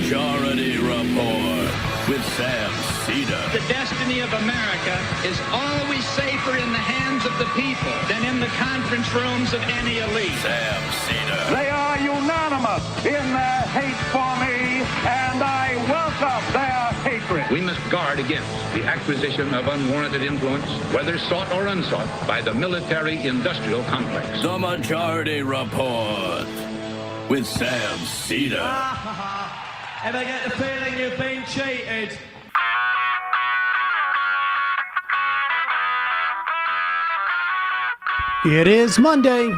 Majority Report with Sam Seder. The destiny of America is always safer in the hands of the people than in the conference rooms of any elite. Sam Seder. They are unanimous in their hate for me, and I welcome their hatred. We must guard against the acquisition of unwarranted influence, whether sought or unsought, by the military-industrial complex. The Majority Report with Sam Seder. Ever get the feeling you've been cheated? It is Monday,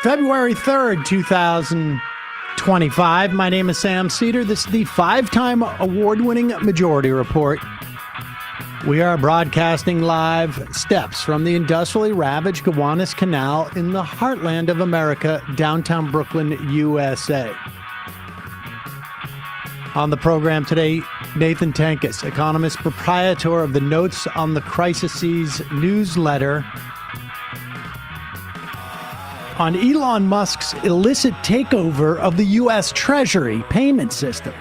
February 3rd, 2025. My name is Sam Seder. This is the five-time award-winning Majority Report. We are broadcasting live steps from the industrially ravaged Gowanus Canal in the heartland of America, downtown Brooklyn, USA. On the program today, Nathan Tankus, economist, proprietor of the Notes on the Crises newsletter, on Elon Musk's illicit takeover of the U.S. Treasury payment system.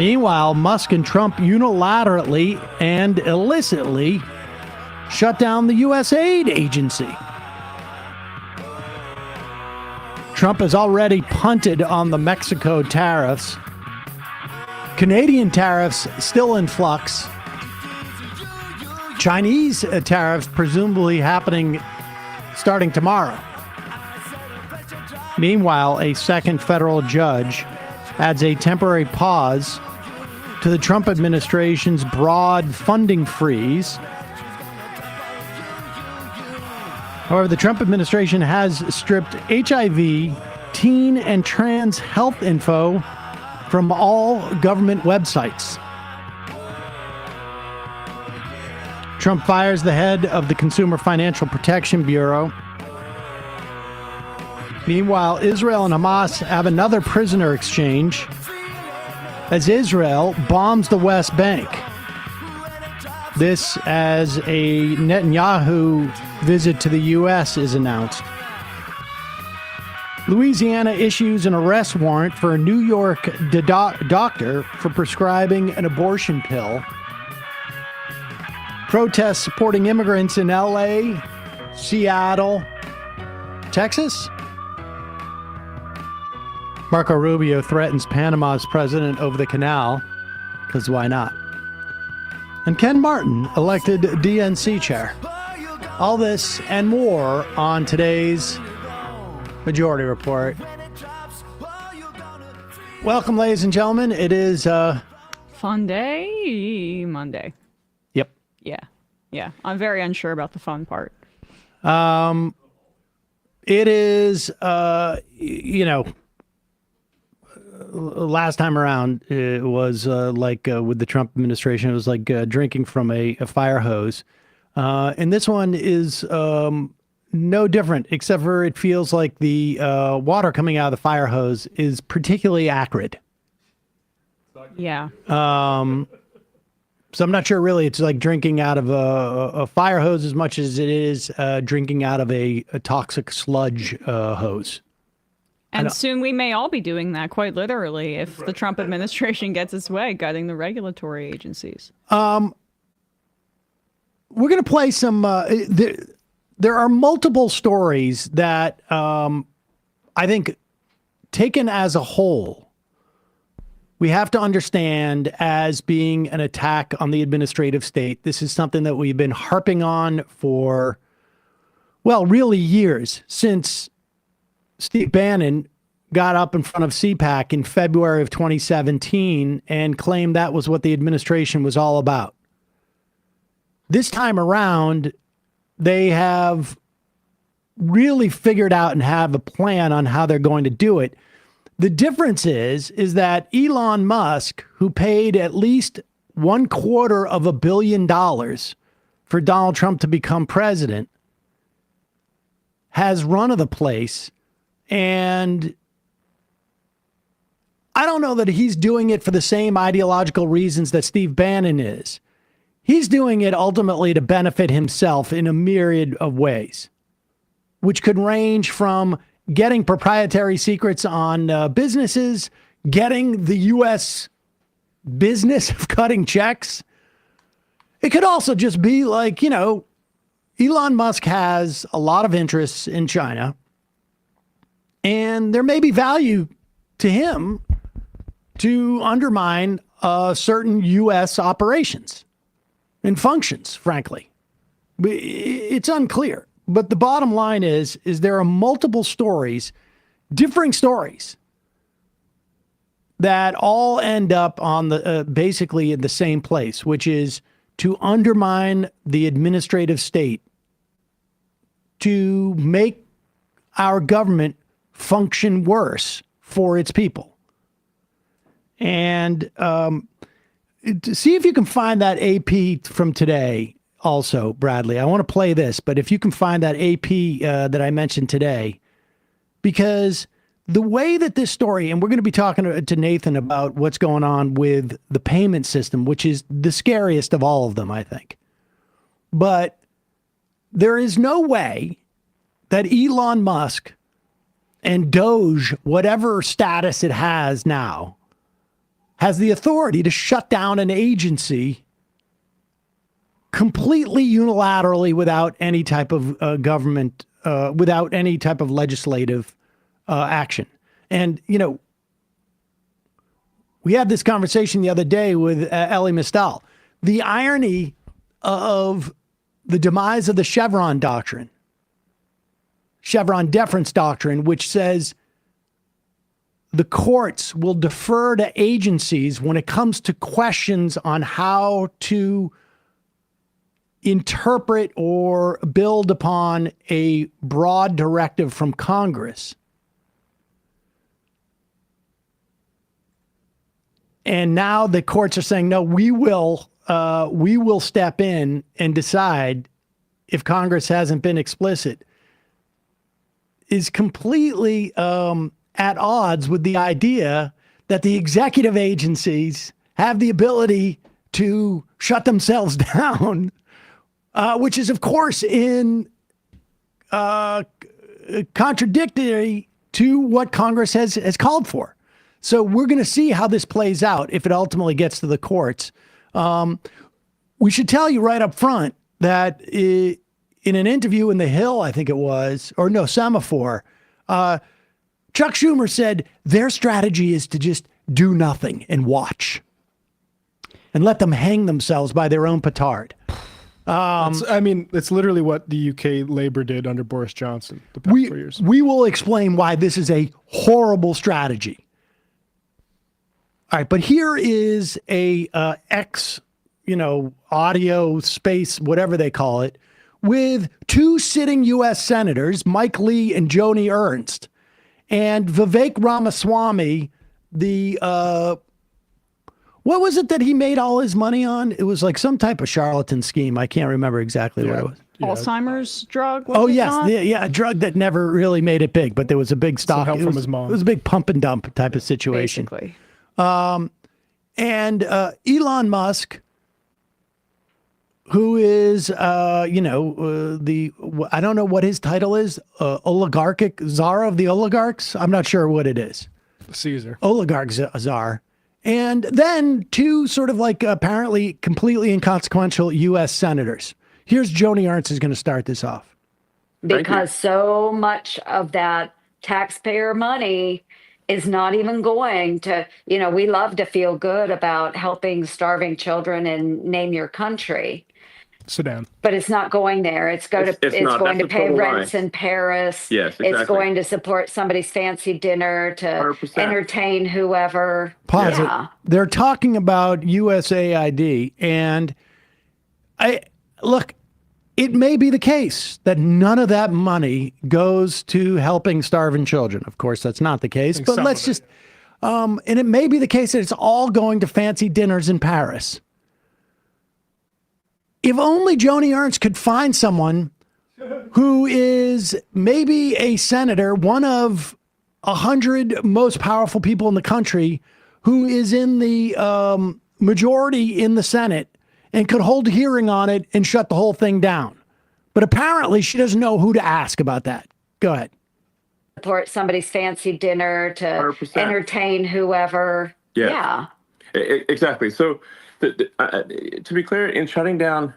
Meanwhile, Musk and Trump unilaterally and illicitly shut down the U.S. aid agency. Trump has already punted on the Mexico tariffs. Canadian tariffs still in flux. Chinese tariffs presumably happening starting tomorrow. Meanwhile, a second federal judge adds a temporary pause to the Trump administration's broad funding freeze. However, the Trump administration has stripped HIV, teen, and trans health info from all government websites. Trump fires the head of the Consumer Financial Protection Bureau. Meanwhile, Israel and Hamas have another prisoner exchange as Israel bombs the West Bank. This as a Netanyahu visit to the U.S. is announced. Louisiana issues an arrest warrant for a New York doctor for prescribing an abortion pill. Protests supporting immigrants in L.A., Seattle, Texas. Marco Rubio threatens Panama's president over the canal, because why not? And Ken Martin elected DNC chair. All this and more on today's Majority Report. Welcome, ladies and gentlemen. It is Fun day Monday. Yep. Yeah. I'm very unsure about the fun part. It is, last time around, it was with the Trump administration, it was like drinking from a fire hose. And this one is no different, except for it feels like the water coming out of the fire hose is particularly acrid. Yeah. So I'm not sure really it's like drinking out of a fire hose as much as it is drinking out of a toxic sludge hose. And soon we may all be doing that, quite literally, if the Trump administration gets its way, gutting the regulatory agencies. We're going to play some... There are multiple stories that I think, taken as a whole, we have to understand as being an attack on the administrative state. This is something that we've been harping on for, well, really years, since Steve Bannon got up in front of CPAC in February of 2017 and claimed that was what the administration was all about. This time around, they have really figured out and have a plan on how they're going to do it. The difference is that Elon Musk, who paid at least $250 million for Donald Trump to become president, has run of the place. And I don't know that he's doing it for the same ideological reasons that Steve Bannon is. He's doing it ultimately to benefit himself in a myriad of ways, which could range from getting proprietary secrets on businesses, getting the U.S. business of cutting checks. It could also just be like, Elon Musk has a lot of interests in China, and there may be value to him to undermine certain U.S. operations and functions, frankly. It's unclear. But the bottom line is there are multiple stories, differing stories, that all end up on the basically in the same place, which is to undermine the administrative state, to make our government function worse for its people. And to see if you can find that AP from today also, Bradley. I want to play this, but if you can find that AP that I mentioned today, because the way that this story, and we're going to be talking to Nathan about what's going on with the payment system, which is the scariest of all of them, I think. But there is no way that Elon Musk and Doge, whatever status it has now, has the authority to shut down an agency completely unilaterally without any type of government, without any type of legislative action. And, we had this conversation the other day with Elie Mystal. The irony of the demise of the Chevron doctrine, Chevron deference doctrine, which says the courts will defer to agencies when it comes to questions on how to interpret or build upon a broad directive from Congress. And now the courts are saying, no, we will step in and decide if Congress hasn't been explicit, is completely at odds with the idea that the executive agencies have the ability to shut themselves down, which is, of course, in contradictory to what Congress has called for. So we're going to see how this plays out if it ultimately gets to the courts. We should tell you right up front that in an interview in The Hill, I think it was, or no, Semaphore, Chuck Schumer said their strategy is to just do nothing and watch and let them hang themselves by their own petard. It's literally what the UK Labour did under Boris Johnson the past 4 years. We will explain why this is a horrible strategy. All right, but here is a audio space, whatever they call it, with two sitting U.S. senators, Mike Lee and Joni Ernst, and Vivek Ramaswamy, what was it that he made all his money on? It was like some type of charlatan scheme. I can't remember exactly what it was. Alzheimer's drug? A drug that never really made it big, but there was a big stock. Some help from his mom. It was a big pump and dump type of situation. Basically. And Elon Musk, who is, I don't know what his title is, oligarchic czar of the oligarchs. I'm not sure what it is. Caesar. Oligarch czar. And then two sort of like apparently completely inconsequential U.S. senators. Here's Joni Ernst is going to start this off. Because so much of that taxpayer money is not even going to, we love to feel good about helping starving children and name your country. Sudan. But it's not going there. It's going to pay rents in Paris. Yes, exactly. It's going to support somebody's fancy dinner to 100%. Entertain whoever. Pause it. They're talking about USAID, and it may be the case that none of that money goes to helping starving children. Of course, that's not the case, but let's just, and it may be the case that it's all going to fancy dinners in Paris. If only Joni Ernst could find someone who is maybe a senator, one of 100 most powerful people in the country, who is in the majority in the Senate and could hold a hearing on it and shut the whole thing down. But apparently she doesn't know who to ask about that. Go ahead. support somebody's fancy dinner to 100%. entertain whoever. Yeah. Exactly. So, to be clear, in shutting down,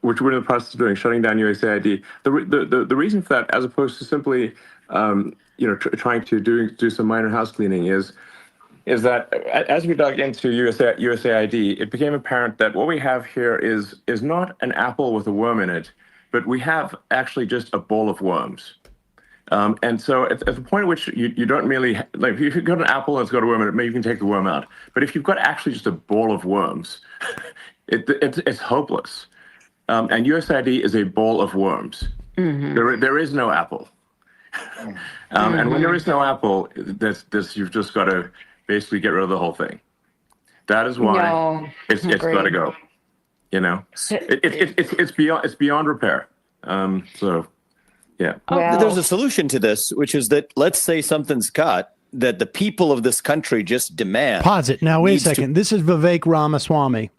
which we're in the process of doing, shutting down USAID, the reason for that, as opposed to simply, trying to do some minor house cleaning, is that as we dug into USAID, it became apparent that what we have here is not an apple with a worm in it, but we have actually just a bowl of worms. And so at the point at which you don't merely, like, if you've got an apple and it's got a worm in it, maybe you can take the worm out. But if you've got actually just a bowl of worms, it's hopeless. And USAID is a bowl of worms. Mm-hmm. There is no apple. And when there is no apple, you've just got to basically get rid of the whole thing. That is why it's got to go. It's beyond repair. Yeah. Well, there's a solution to this, which is that let's say something's cut that the people of this country just demand. Pause it. Now, wait a second. This is Vivek Ramaswamy.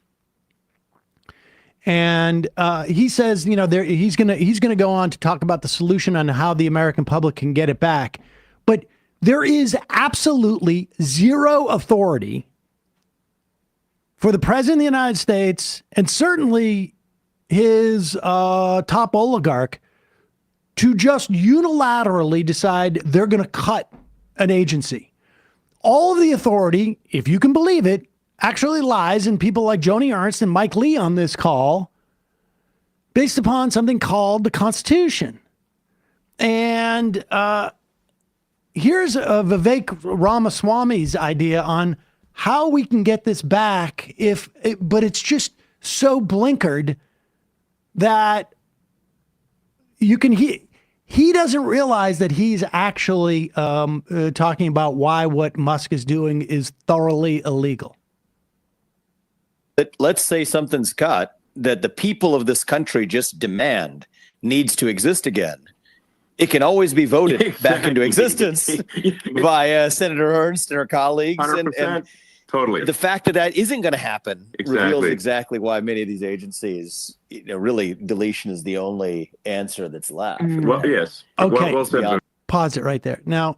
And he says, he's gonna go on to talk about the solution on how the American public can get it back. But there is absolutely zero authority for the president of the United States, and certainly his top oligarch, to just unilaterally decide they're going to cut an agency. All of the authority, if you can believe it, actually lies in people like Joni Ernst and Mike Lee on this call, based upon something called the Constitution. And here's Vivek Ramaswamy's idea on how we can get this back, but it's just so blinkered that you can hear. He doesn't realize that he's actually talking about why what Musk is doing is thoroughly illegal. Let's say something's cut that the people of this country just demand needs to exist again. It can always be voted back into existence by Senator Ernst and her colleagues. 100%. And totally. The fact that that isn't going to happen reveals exactly why many of these agencies, really deletion is the only answer that's left. Well, yes. Okay. Well said. Pause it right there. Now,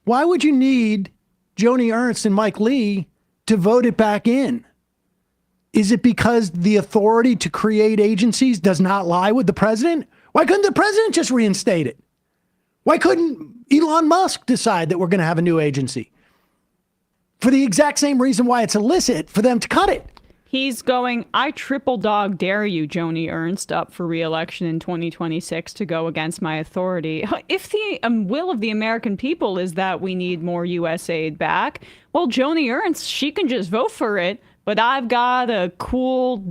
why would you need Joni Ernst and Mike Lee to vote it back in? Is it because the authority to create agencies does not lie with the president? Why couldn't the president just reinstate it? Why couldn't Elon Musk decide that we're going to have a new agency? For the exact same reason why it's illicit for them to cut it. He's going, I triple dog dare you, Joni Ernst, up for re-election in 2026 to go against my authority. If the will of the American people is that we need more U.S. aid back, well, Joni Ernst, she can just vote for it, but I've got a cool,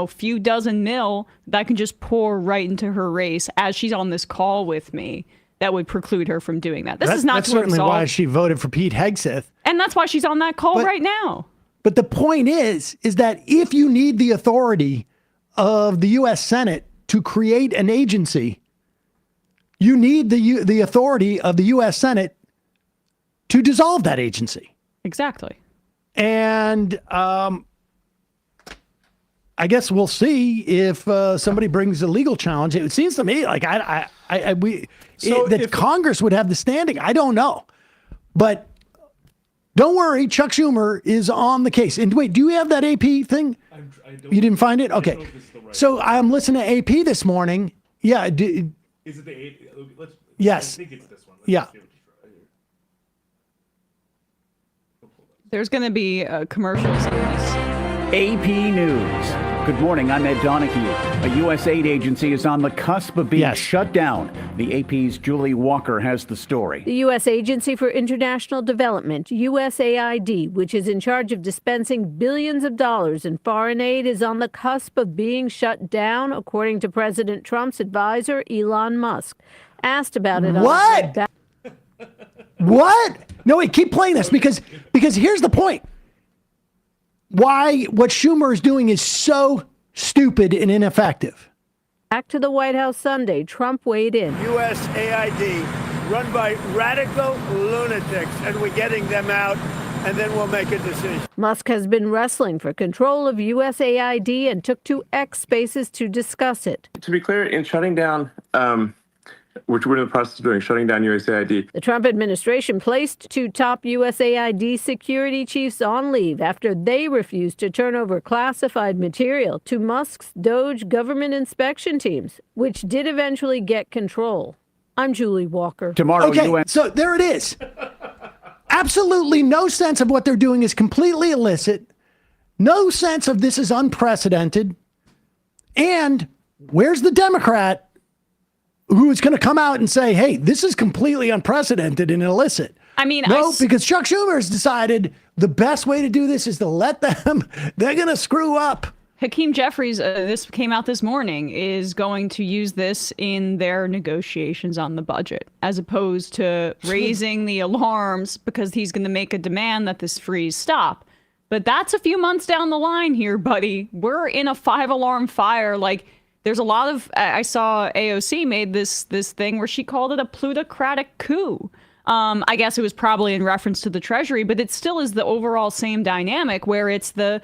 few dozen mil that I can just pour right into her race as she's on this call with me. That would preclude her from doing that. That's certainly why she voted for Pete Hegseth. And that's why she's on that call right now. But the point is that if you need the authority of the U.S. Senate to create an agency, you need the authority of the U.S. Senate to dissolve that agency. Exactly. And I guess we'll see if somebody brings a legal challenge. It seems to me like Congress would have the standing. I don't know. But don't worry, Chuck Schumer is on the case. And wait, do you have that AP thing? You didn't find it? Okay. So I'm listening to AP this morning. Yeah. Is it the AP? Yes. I think it's this one. Yeah. There's going to be commercials on this. AP News. Good morning, I'm Ed Donahue. A U.S. aid agency is on the cusp of being shut down. The AP's Julie Walker has the story. The U.S. Agency for International Development, USAID, which is in charge of dispensing billions of dollars in foreign aid, is on the cusp of being shut down, according to President Trump's advisor, Elon Musk. Asked about it. What? What? No, wait, keep playing this because here's the point. Why what Schumer is doing is so stupid and ineffective. Back to the White House Sunday, Trump weighed in. USAID, run by radical lunatics, and we're getting them out, and then we'll make a decision. Musk has been wrestling for control of USAID and took to X Spaces to discuss it. To be clear, in shutting down which we're in the process of doing, shutting down USAID. The Trump administration placed 2 top USAID security chiefs on leave after they refused to turn over classified material to Musk's Doge government inspection teams, which did eventually get control. I'm Julie Walker. Tomorrow, okay, so there it is. Absolutely no sense of what they're doing is completely illicit. No sense of this is unprecedented. And where's the Democrat who is going to come out and say, hey, this is completely unprecedented and illicit? I mean, no, because Chuck Schumer has decided the best way to do this is to let them, they're going to screw up. Hakeem Jeffries, this came out this morning, is going to use this in their negotiations on the budget, as opposed to raising the alarms because he's going to make a demand that this freeze stop. But that's a few months down the line here, buddy. We're in a 5-alarm fire. Like, there's a lot of, I saw AOC made this thing where she called it a plutocratic coup. I guess it was probably in reference to the Treasury, but it still is the overall same dynamic where it's the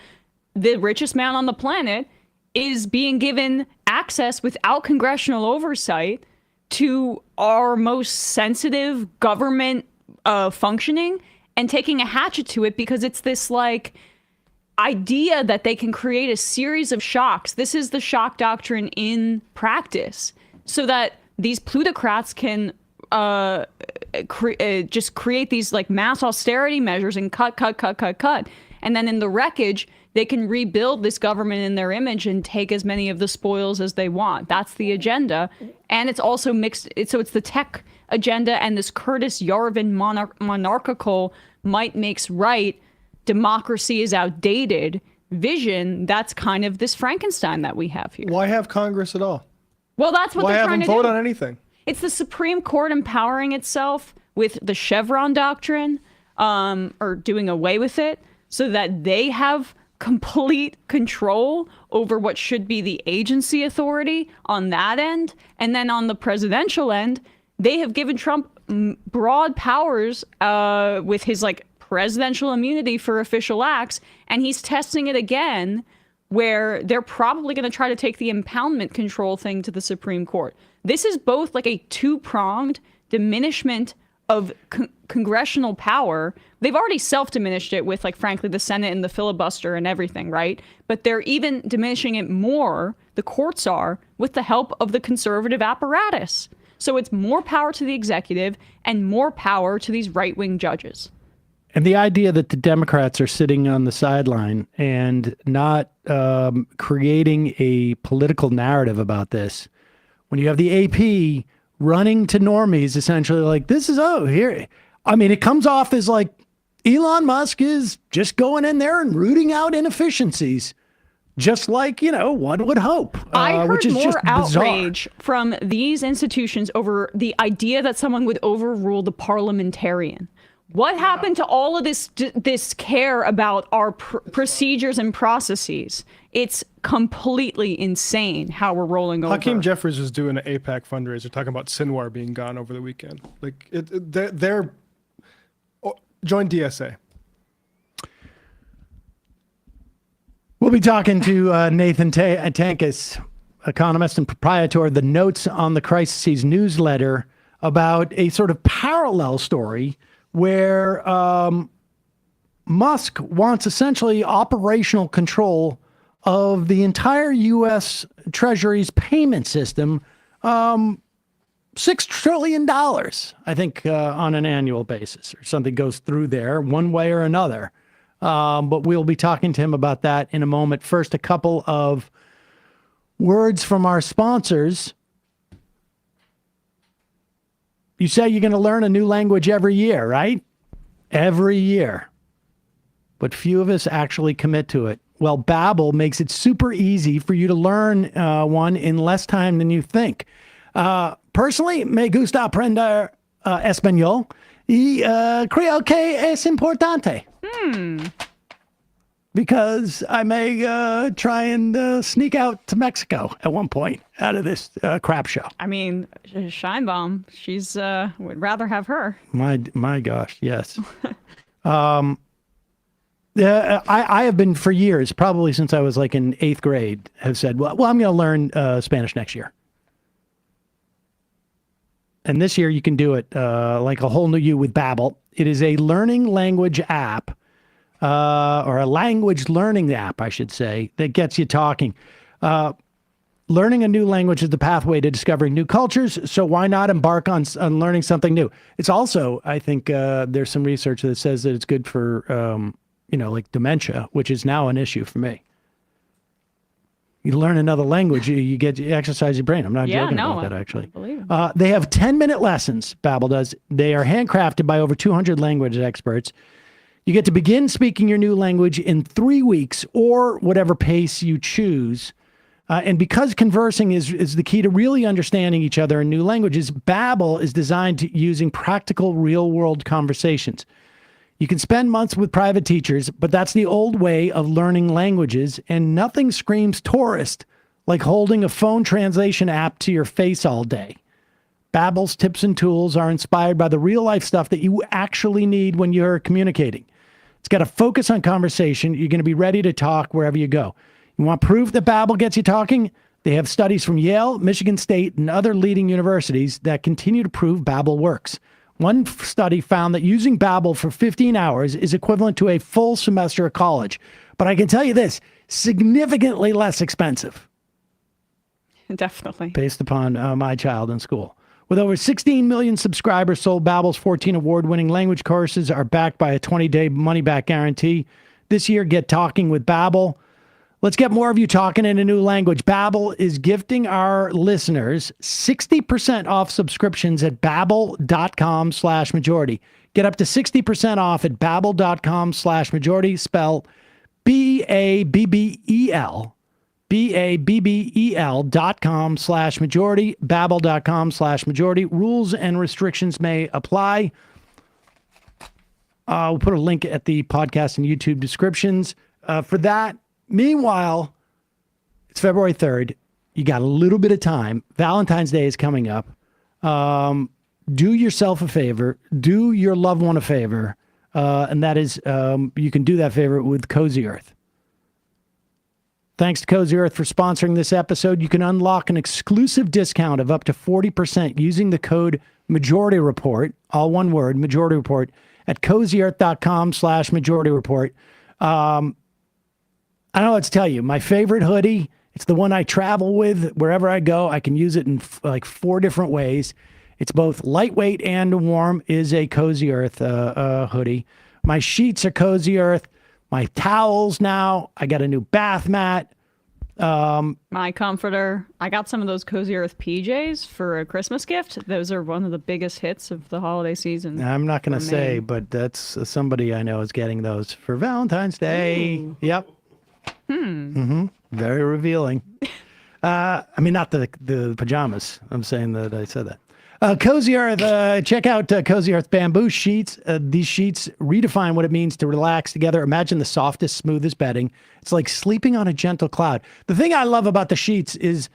richest man on the planet is being given access without congressional oversight to our most sensitive government functioning and taking a hatchet to it because it's this like idea that they can create a series of shocks. This is the shock doctrine in practice so that these plutocrats can just create these like mass austerity measures and cut. And then in the wreckage, they can rebuild this government in their image and take as many of the spoils as they want. That's the agenda. And it's also mixed. So it's the tech agenda and this Curtis Yarvin monarchical might makes right, democracy is outdated vision. That's kind of this Frankenstein that we have here. Why have Congress at all? Well, that's what they're trying to do. Why have them vote on anything? It's the Supreme Court empowering itself with the Chevron doctrine, or doing away with it so that they have complete control over what should be the agency authority on that end. And then on the presidential end, they have given Trump broad powers with his like presidential immunity for official acts. And he's testing it again, where they're probably going to try to take the impoundment control thing to the Supreme Court. This is both like a two-pronged diminishment of congressional power. They've already self-diminished it with, like, frankly, the Senate and the filibuster and everything, right? But they're even diminishing it more, the courts are, with the help of the conservative apparatus. So it's more power to the executive and more power to these right-wing judges. And the idea that the Democrats are sitting on the sideline and not creating a political narrative about this, when you have the AP running to normies, essentially like, this is, oh, here. I mean, it comes off as like Elon Musk is just going in there and rooting out inefficiencies, just like, you know, one would hope. I heard which is more just outrage from these institutions over the idea that someone would overrule the parliamentarian. What happened to all of this care about our procedures and processes? It's completely insane how we're rolling over. Hakeem Jeffries was doing an AIPAC fundraiser talking about Sinwar being gone over the weekend. Like, they're join DSA. We'll be talking to Nathan Tankus, economist and proprietor of the Notes on the Crises newsletter, about a sort of parallel story where Musk wants essentially operational control of the entire U.S. Treasury's payment system, $6 trillion, I think, on an annual basis, or something goes through there one way or another. But we'll be talking to him about that in a moment. First, a couple of words from our sponsors. You say you're going to learn a new language every year, right? Every year. But few of us actually commit to it. Well, Babbel makes it super easy for you to learn one in less time than you think. Personally, me gusta aprender español y creo que es importante. Because I may try and sneak out to Mexico at one point out of this crap show. I mean, Scheinbaum, she's would rather have her. My gosh, yes. I have been for years, probably since I was like in 8th grade, have said, well, I'm going to learn Spanish next year. And this year you can do it like a whole new you with Babbel. It is a learning language app, or a language learning app, I should say, that gets you talking. Learning a new language is the pathway to discovering new cultures, so why not embark on learning something new? It's also, I think, there's some research that says that it's good for, like dementia, which is now an issue for me. You learn another language, you exercise your brain. I'm not joking about that, actually. They have 10-minute lessons, Babbel does. They are handcrafted by over 200 language experts. You get to begin speaking your new language in 3 weeks or whatever pace you choose. And because conversing is the key to really understanding each other in new languages, Babbel is designed using practical, real-world conversations. You can spend months with private teachers, but that's the old way of learning languages, and nothing screams tourist like holding a phone translation app to your face all day. Babbel's tips and tools are inspired by the real-life stuff that you actually need when you're communicating. It's got a focus on conversation. You're going to be ready to talk wherever you go. You want proof that Babbel gets you talking? They have studies from Yale, Michigan State, and other leading universities that continue to prove Babbel works. One study found that using Babbel for 15 hours is equivalent to a full semester of college. But I can tell you this, significantly less expensive. Definitely. Based upon my child in school. With over 16 million subscribers sold, Babbel's 14 award-winning language courses are backed by a 20-day money-back guarantee. This year, get talking with Babbel. Let's get more of you talking in a new language. Babbel is gifting our listeners 60% off subscriptions at babbel.com/majority. Get up to 60% off at babbel.com/majority. Spell BABBEL. BABBEL.com/majority. Babbel.com/majority. Rules and restrictions may apply. We'll put a link at the podcast and YouTube descriptions for that. Meanwhile, it's February 3rd. You got a little bit of time. Valentine's Day is coming up. Do yourself a favor. Do your loved one a favor. And that is, you can do that favor with Cozy Earth. Thanks to Cozy Earth for sponsoring this episode. You can unlock an exclusive discount of up to 40% using the code Majority Report, all one word, Majority Report, at cozyearth.com/Majority Report. I don't know what to tell you. My favorite hoodie, it's the one I travel with wherever I go. I can use it in like 4 different ways. It's both lightweight and warm, is a Cozy Earth hoodie. My sheets are Cozy Earth. My towels now. I got a new bath mat. My comforter. I got some of those Cozy Earth PJs for a Christmas gift. Those are one of the biggest hits of the holiday season. I'm not going to say, but that's somebody I know is getting those for Valentine's Day. Ooh. Yep. Very revealing. I mean, not the pajamas. I'm saying that I said that. Cozy Earth, check out Cozy Earth bamboo sheets. These sheets redefine what it means to relax together. Imagine the softest, smoothest bedding. It's like sleeping on a gentle cloud. The thing I love about the sheets is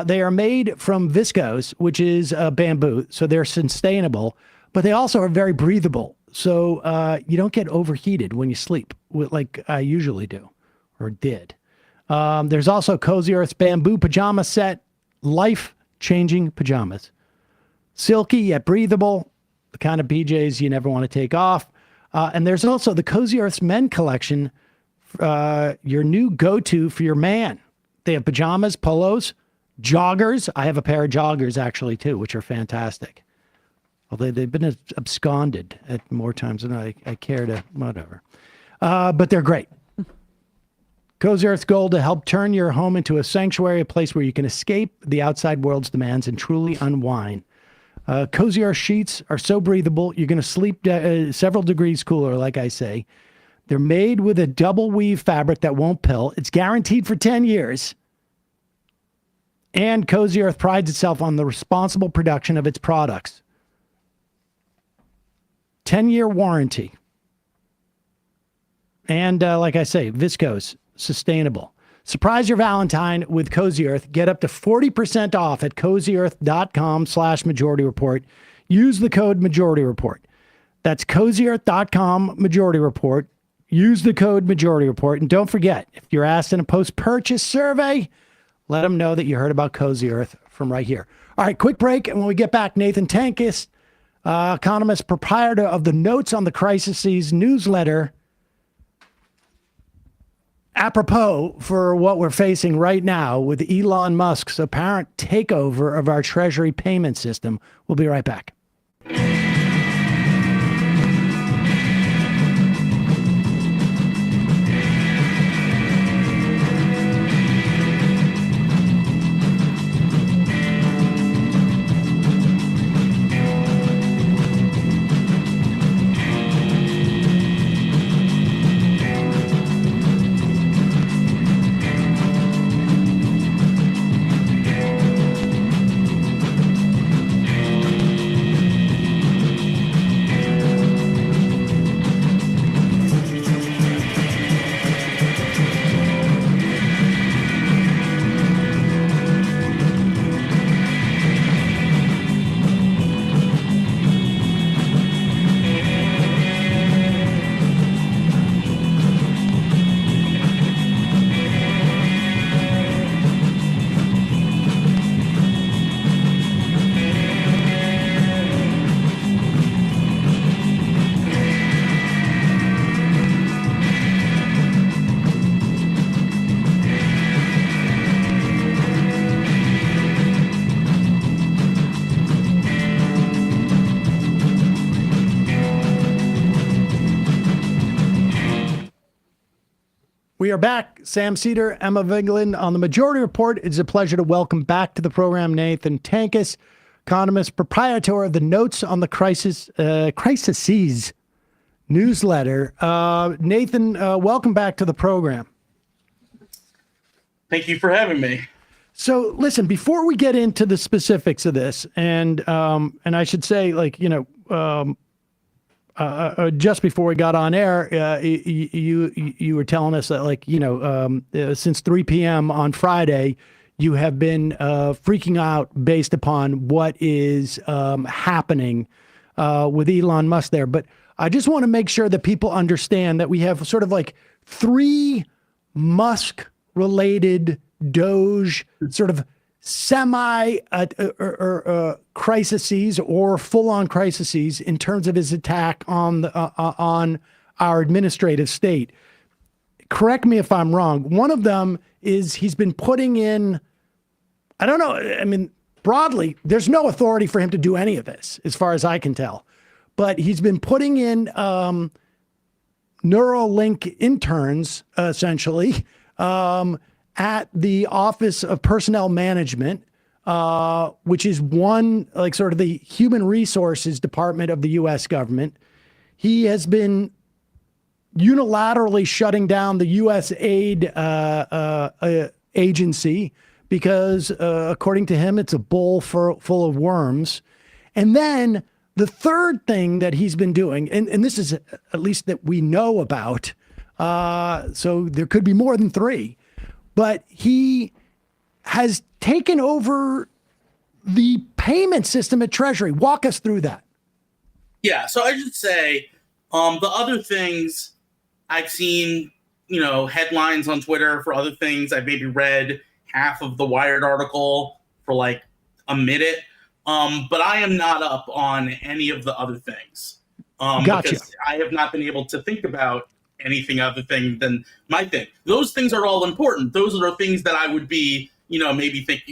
they are made from viscose, which is bamboo, so they're sustainable, but they also are very breathable. So you don't get overheated when you sleep, like I usually do. Or did. There's also Cozy Earth's bamboo pajama set, life-changing pajamas. Silky yet breathable, the kind of PJs you never want to take off. And there's also the Cozy Earth's men collection, your new go-to for your man. They have pajamas, polos, joggers. I have a pair of joggers, actually, too, which are fantastic. Although they've been absconded at more times than I care to, whatever. But they're great. Cozy Earth's goal to help turn your home into a sanctuary, a place where you can escape the outside world's demands and truly unwind. Cozy Earth sheets are so breathable, you're going to sleep several degrees cooler, like I say. They're made with a double weave fabric that won't pill. It's guaranteed for 10 years. And Cozy Earth prides itself on the responsible production of its products. 10-year warranty. And like I say, viscose. Sustainable. Surprise your Valentine with Cozy Earth. Get up to 40% off at cozyearth.com/Majority Report. Use the code Majority Report. That's cozyearth.com/Majority Report. Use the code Majority Report. And don't forget, if you're asked in a post-purchase survey, Let them know that you heard about Cozy Earth from right here. All right, quick break. And when we get back, Nathan Tankus, economist, proprietor of the Notes on the Crises newsletter, apropos for what we're facing right now with Elon Musk's apparent takeover of our Treasury payment system. We'll be right back. We are back. Sam Seder, Emma Vigeland on the Majority Report. It's a pleasure to welcome back to the program Nathan Tankus, economist, proprietor of the Notes on the Crises newsletter. Nathan, welcome back to the program. Thank you for having me. So, listen, before we get into the specifics of this, and I should say, just before we got on air, you were telling us that, since 3 p.m. on Friday, you have been freaking out based upon what is happening with Elon Musk there. But I just want to make sure that people understand that we have sort of like 3 Musk-related Doge sort of semi crises or full-on crises in terms of his attack on our administrative state. Correct me if I'm wrong. One of them is he's been putting in, I don't know, I mean, broadly, there's no authority for him to do any of this, as far as I can tell. But he's been putting in Neuralink interns, essentially, at the Office of Personnel Management, which is one, like sort of the human resources department of the U.S. government. He has been unilaterally shutting down the U.S. aid agency because, according to him, it's a bowl full of worms. And then the third thing that he's been doing, and this is at least that we know about, so there could be more than 3, but he has taken over the payment system at Treasury. Walk us through that. Yeah, so I should say the other things I've seen, headlines on Twitter for other things. I've maybe read half of the Wired article for like a minute, but I am not up on any of the other things Gotcha. Because I have not been able to think about anything other thing than my thing. Those things are all important. Those are things that I would be, maybe think,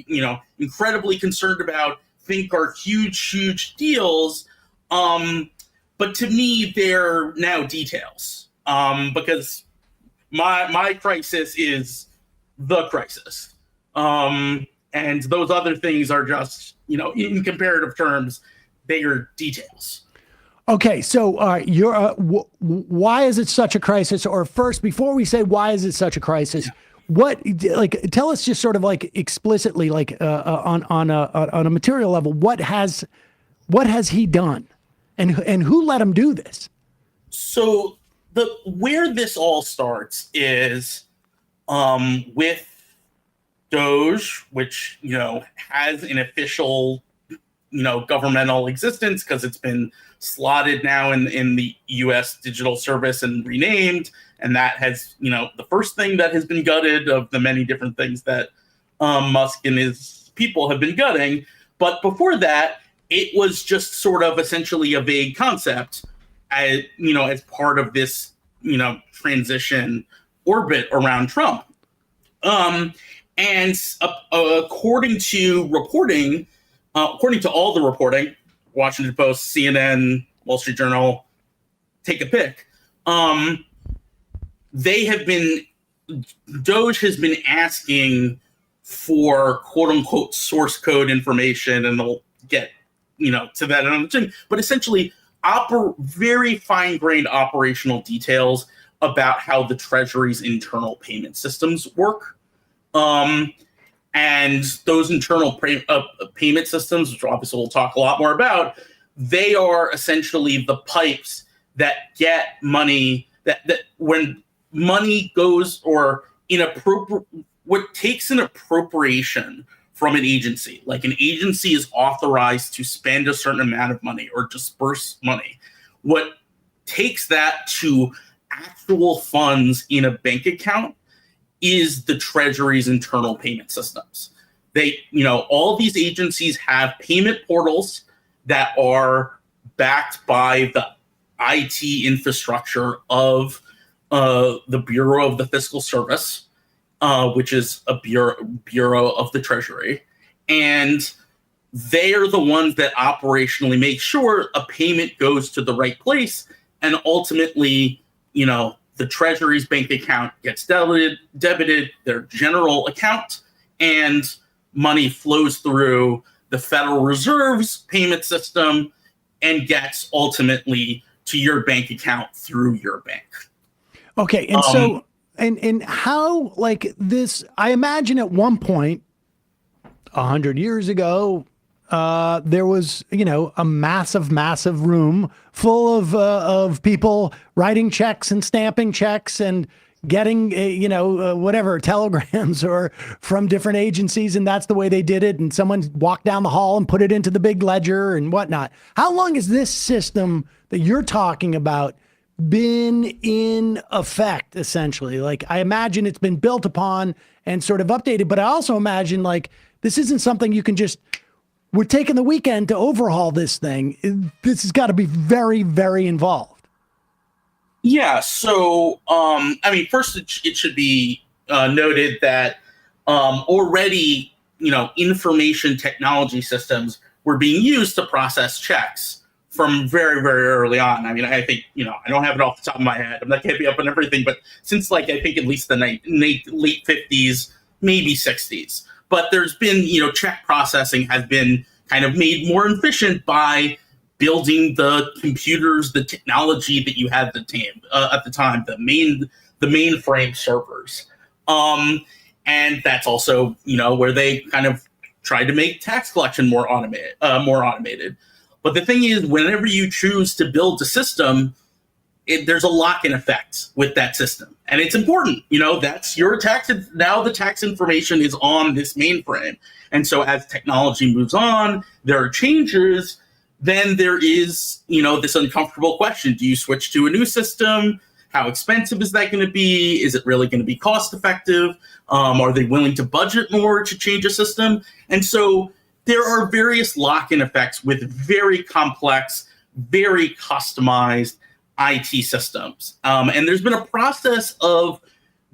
incredibly concerned about, think are huge deals. But to me, they're now details. Because my crisis is the crisis. And those other things are just, in comparative terms, they are details. Okay, so why is it such a crisis? Or first, before we say why is it such a crisis, tell us just sort of like explicitly, on a material level, what has he done, and who let him do this? So where this all starts is with Doge, which has an official governmental existence because it's been slotted now in the U.S. digital service and renamed. And that has, the first thing that has been gutted of the many different things that Musk and his people have been gutting. But before that, it was just sort of essentially a vague concept, as part of this, transition orbit around Trump. And according to reporting, according to all the reporting, Washington Post, CNN, Wall Street Journal, take a pick. Doge has been asking for quote unquote source code information, and they'll get, to that another thing. But essentially, very fine-grained operational details about how the Treasury's internal payment systems work. And those internal payment systems, which obviously we'll talk a lot more about, they are essentially the pipes that get money, that when money goes, or what takes an appropriation from an agency. Like an agency is authorized to spend a certain amount of money or disperse money. What takes that to actual funds in a bank account is the Treasury's internal payment systems. All these agencies have payment portals that are backed by the IT infrastructure of the Bureau of the Fiscal Service, which is a bureau of the Treasury. And they are the ones that operationally make sure a payment goes to the right place. And ultimately, the Treasury's bank account gets debited their general account, and money flows through the Federal Reserve's payment system and gets ultimately to your bank account through your bank. Okay. And so, and how, like this, I imagine at one point, 100 years ago, there was, a massive room full of people writing checks and stamping checks and getting, whatever, telegrams or from different agencies. And that's the way they did it. And someone walked down the hall and put it into the big ledger and whatnot. How long has this system that you're talking about been in effect, essentially? Like, I imagine it's been built upon and sort of updated, but I also imagine like this isn't something you can just, we're taking the weekend to overhaul this thing. This has got to be very, very involved. Yeah. So, first it should be noted that already, information technology systems were being used to process checks from very, very early on. I think, I don't have it off the top of my head. I'm not going to be up on everything, but since I think at least the late 50s, maybe 60s. But there's been, check processing has been kind of made more efficient by building the computers, the technology that you had at the time, the mainframe servers. And that's also, where they kind of tried to make tax collection more automated. But the thing is, whenever you choose to build a system, there's a lock-in effect with that system. And it's important, that's your tax. Now the tax information is on this mainframe. And so as technology moves on, there are changes, then there is, this uncomfortable question. Do you switch to a new system? How expensive is that going to be? Is it really going to be cost effective? Are they willing to budget more to change a system? And so there are various lock-in effects with very complex, very customized IT systems. And there's been a process of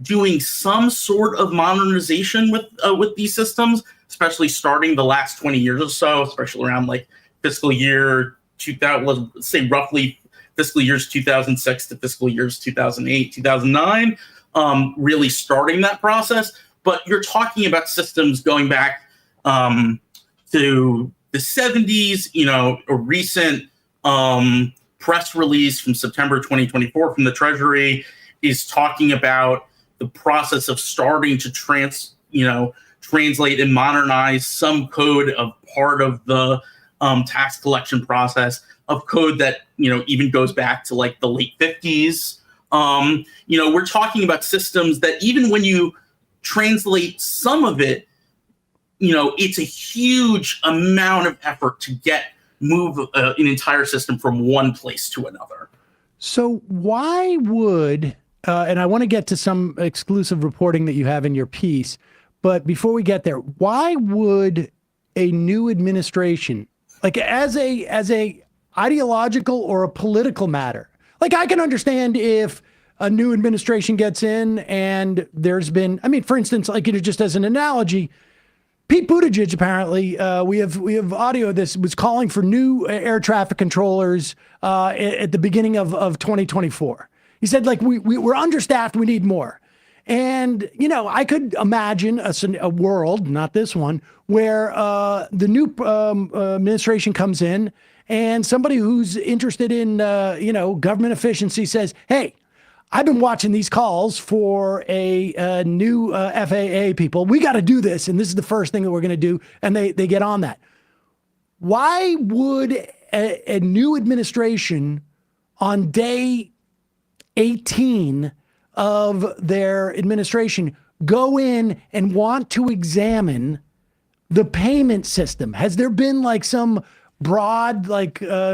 doing some sort of modernization with these systems, especially starting the last 20 years or so, especially around like fiscal year 2000, let's say roughly fiscal years 2006 to fiscal years 2008, 2009, really starting that process. But you're talking about systems going back to the 70s, a recent press release from September 2024 from the Treasury is talking about the process of starting to translate and modernize some code of part of the tax collection process, of code that, even goes back to like the late 50s. We're talking about systems that even when you translate some of it, it's a huge amount of effort to move an entire system from one place to another. So why would, and I want to get to some exclusive reporting that you have in your piece, But before we get there, why would a new administration, like as a ideological or a political matter, like I can understand if a new administration gets in and there's been, I mean, for instance, like, just as an analogy, Pete Buttigieg, apparently, we have audio of this, was calling for new air traffic controllers at the beginning of 2024. He said, like, we're understaffed, we need more. And, I could imagine a world, not this one, where the new administration comes in and somebody who's interested in, government efficiency says, hey, I've been watching these calls for a new FAA people. We got to do this, and this is the first thing that we're going to do, and they get on that. Why would a new administration on day 18 of their administration go in and want to examine the payment system? Has there been like some broad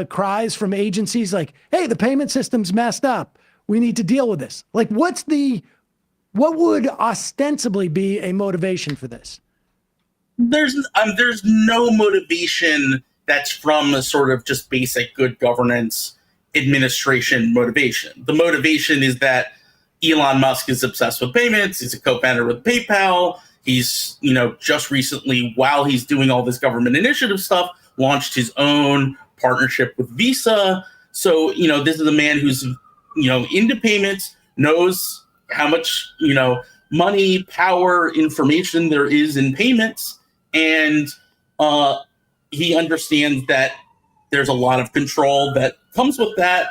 cries from agencies like, hey, the payment system's messed up, we need to deal with this? Like, what would ostensibly be a motivation for this? There's no motivation that's from a sort of just basic good governance administration motivation. The motivation is that Elon Musk is obsessed with payments. He's a co-founder with PayPal. He's, just recently, while he's doing all this government initiative stuff, launched his own partnership with Visa. So, this is a man who's, into payments, knows how much, money, power, information there is in payments. And he understands that there's a lot of control that comes with that.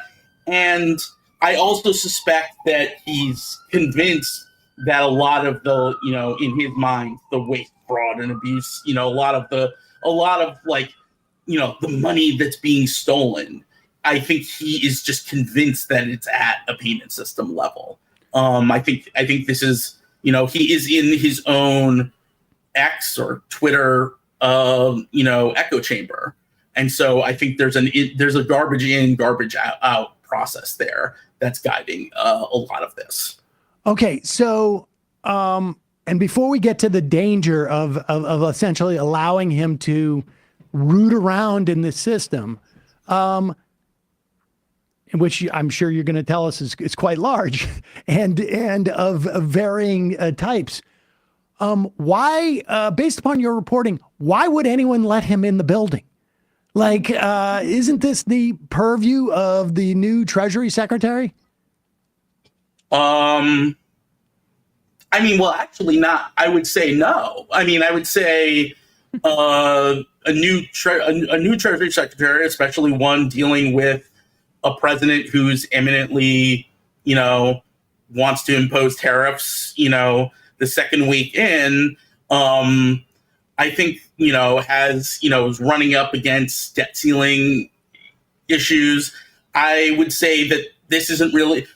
And I also suspect that he's convinced that a lot of the, in his mind, the waste, fraud, and abuse, a lot of the money that's being stolen, I think he is just convinced that it's at a payment system level. I think this is, he is in his own X or Twitter, echo chamber. And so I think there's a garbage in, garbage out process there that's guiding a lot of this. Okay, so and before we get to the danger of essentially allowing him to root around in the system, which I'm sure you're going to tell us is quite large and of varying types. Why, based upon your reporting, why would anyone let him in the building? Like, isn't this the purview of the new Treasury Secretary? Actually not. I would say no. I would say a new Treasury Secretary, especially one dealing with a president who's eminently, wants to impose tariffs, the second week in, I think, is running up against debt ceiling issues. I would say that this isn't really,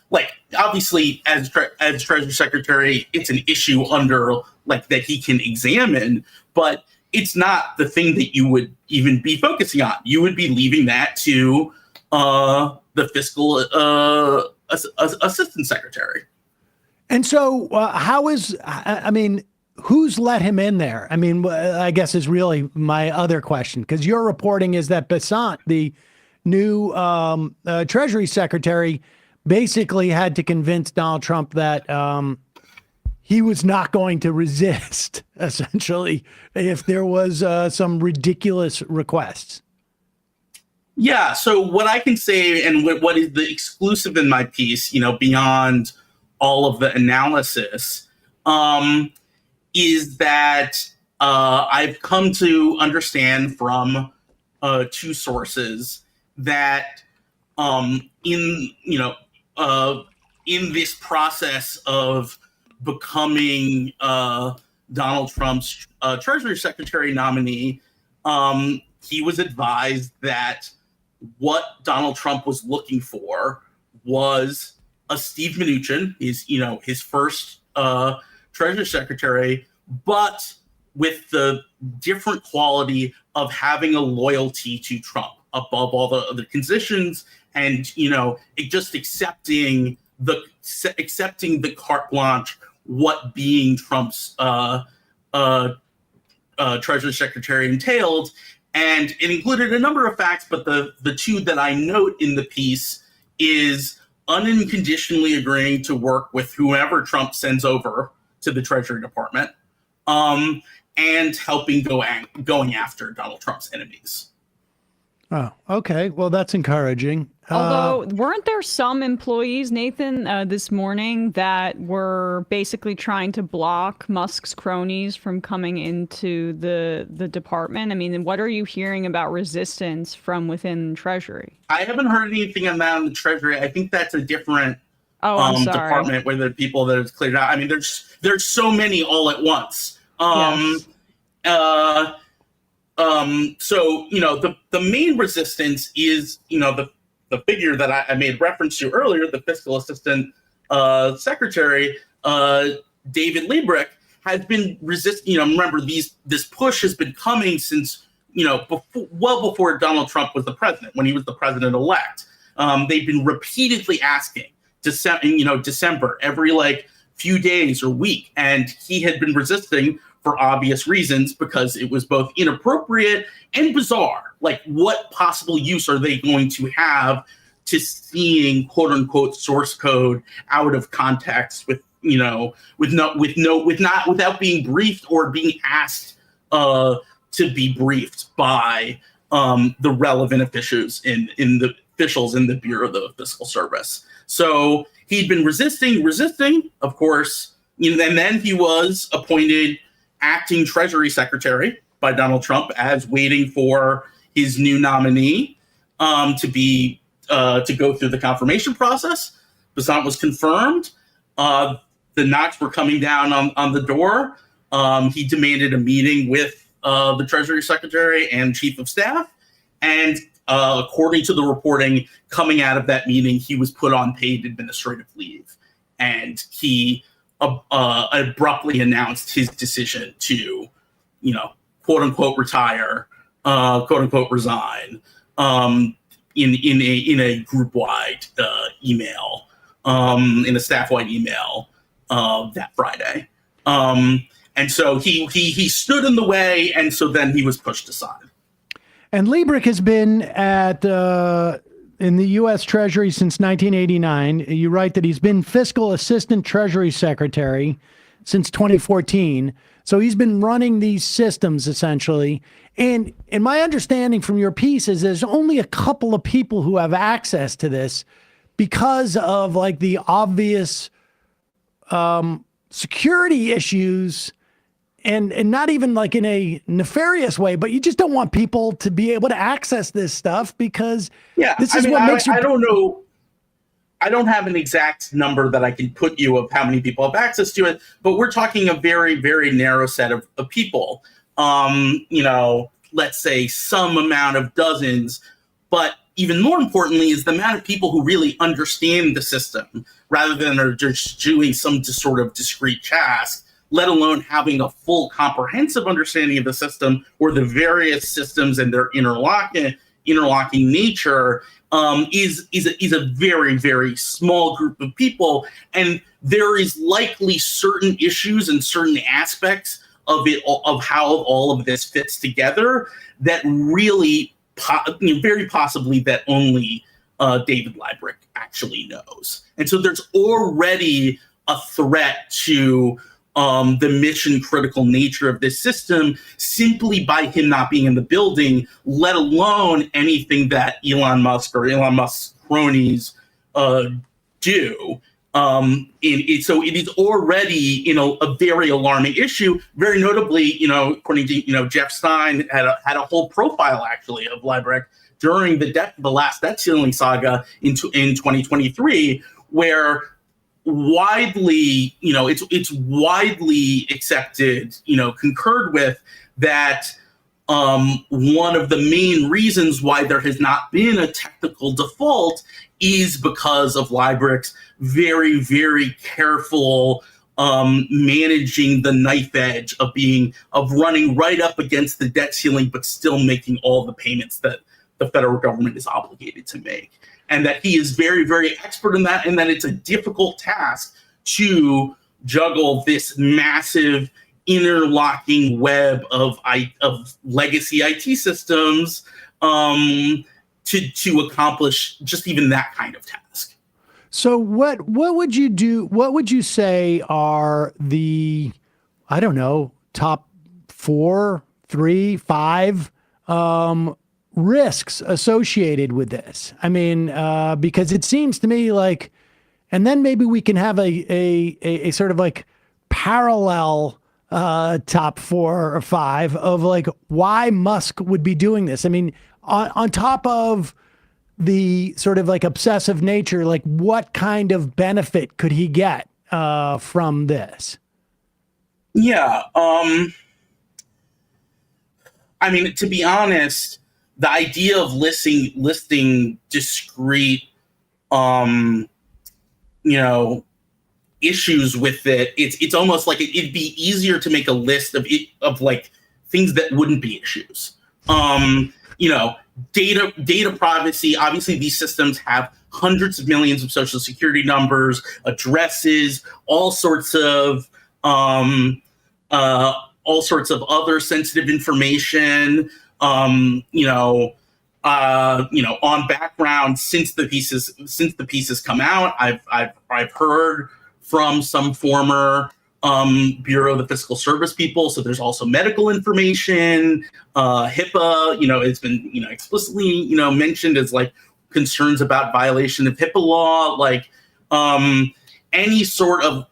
obviously as Treasury Secretary, it's an issue under that he can examine, but it's not the thing that you would even be focusing on. You would be leaving that to the fiscal assistant secretary. And so who's let him in there? I guess is really my other question, because your reporting is that Besant, the new Treasury Secretary, basically had to convince Donald Trump that he was not going to resist, essentially, if there was some ridiculous requests. Yeah, so what I can say, and what is the exclusive in my piece, beyond all of the analysis, is that I've come to understand from two sources that in this process of becoming Donald Trump's Treasury Secretary nominee, he was advised that what Donald Trump was looking for was a Steve Mnuchin, his first Treasury Secretary, but with the different quality of having a loyalty to Trump above all the other conditions, and just accepting the carte blanche, what being Trump's Treasury Secretary entailed. And it included a number of facts, but the two that I note in the piece is unconditionally agreeing to work with whoever Trump sends over to the Treasury Department, and helping going after Donald Trump's enemies. Oh, okay. Well, that's encouraging. Although, weren't there some employees, Nathan, this morning that were basically trying to block Musk's cronies from coming into the department? I mean, what are you hearing about resistance from within Treasury? I haven't heard anything on that in the Treasury. I think that's a different department where the people that it's cleared out. I mean, there's so many all at once. So, the main resistance is, the figure that I made reference to earlier, the fiscal assistant secretary, David Liebrick, has been resisting. Remember, this push has been coming since, before Donald Trump was the president, when he was the president-elect. They've been repeatedly asking December, every few days or week, and he had been resisting for obvious reasons, because it was both inappropriate and bizarre. Like, what possible use are they going to have to seeing "quote unquote" source code out of context without being briefed or being asked to be briefed by the relevant officials in the Bureau of the Fiscal Service. So he'd been resisting, of course, and then he was appointed acting Treasury Secretary by Donald Trump, as waiting for his new nominee to go through the confirmation process. Basant was confirmed. The knocks were coming down on the door. He demanded a meeting with the Treasury Secretary and Chief of Staff, and according to the reporting coming out of that meeting, he was put on paid administrative leave, and he abruptly announced his decision to, "quote unquote" retire, "quote unquote" resign, in a group wide email, in a staff wide email that Friday, and so he stood in the way, and so then he was pushed aside. And Liebrick has been in the U.S. Treasury since 1989. You write that he's been fiscal assistant Treasury Secretary since 2014. So he's been running these systems essentially. And my understanding from your piece is there's only a couple of people who have access to this because of the obvious security issues, and not even in a nefarious way, but you just don't want people to be able to access this stuff because this is what makes you. I don't know. I don't have an exact number that I can put you of how many people have access to it, but we're talking a very, very narrow set of people. Let's say some amount of dozens, but even more importantly is the amount of people who really understand the system rather than are just doing some sort of discrete task, let alone having a full comprehensive understanding of the system or the various systems and their interlocking nature, is a very, very small group of people. And there is likely certain issues and certain aspects of it, of how all of this fits together, that really, very possibly that only David Liebrick actually knows. And so there's already a threat to the mission critical nature of this system simply by him not being in the building, let alone anything that Elon Musk or Elon Musk's cronies do. So it is already, a very alarming issue. Very notably, according to, Jeff Stein had a whole profile actually of Liebrick during the last debt ceiling saga in 2023, where widely, it's widely accepted, concurred with that one of the main reasons why there has not been a technical default is because of Liebrick's very, very careful managing the knife edge of running right up against the debt ceiling, but still making all the payments that the federal government is obligated to make. And that he is very, very expert in that, and that it's a difficult task to juggle this massive interlocking web of legacy IT systems to accomplish just even that kind of task. So what would you do? What would you say are the, I don't know, top 4, 3, 5 risks associated with this? I mean, because it seems to me like, and then maybe we can have a sort of like parallel top 4 or 5 of like why Musk would be doing this. I mean, on top of the sort of like obsessive nature, like what kind of benefit could he get from this? Yeah. I mean, to be honest, the idea of listing discrete, issues with it, it's almost like it'd be easier to make a list of like things that wouldn't be issues. Data privacy. Obviously, these systems have hundreds of millions of social security numbers, addresses, all sorts of other sensitive information. On background since the pieces come out. I've heard from some former Bureau of the Fiscal Service people. So there's also medical information. HIPAA, it's been explicitly mentioned as like concerns about violation of HIPAA law, like any sort of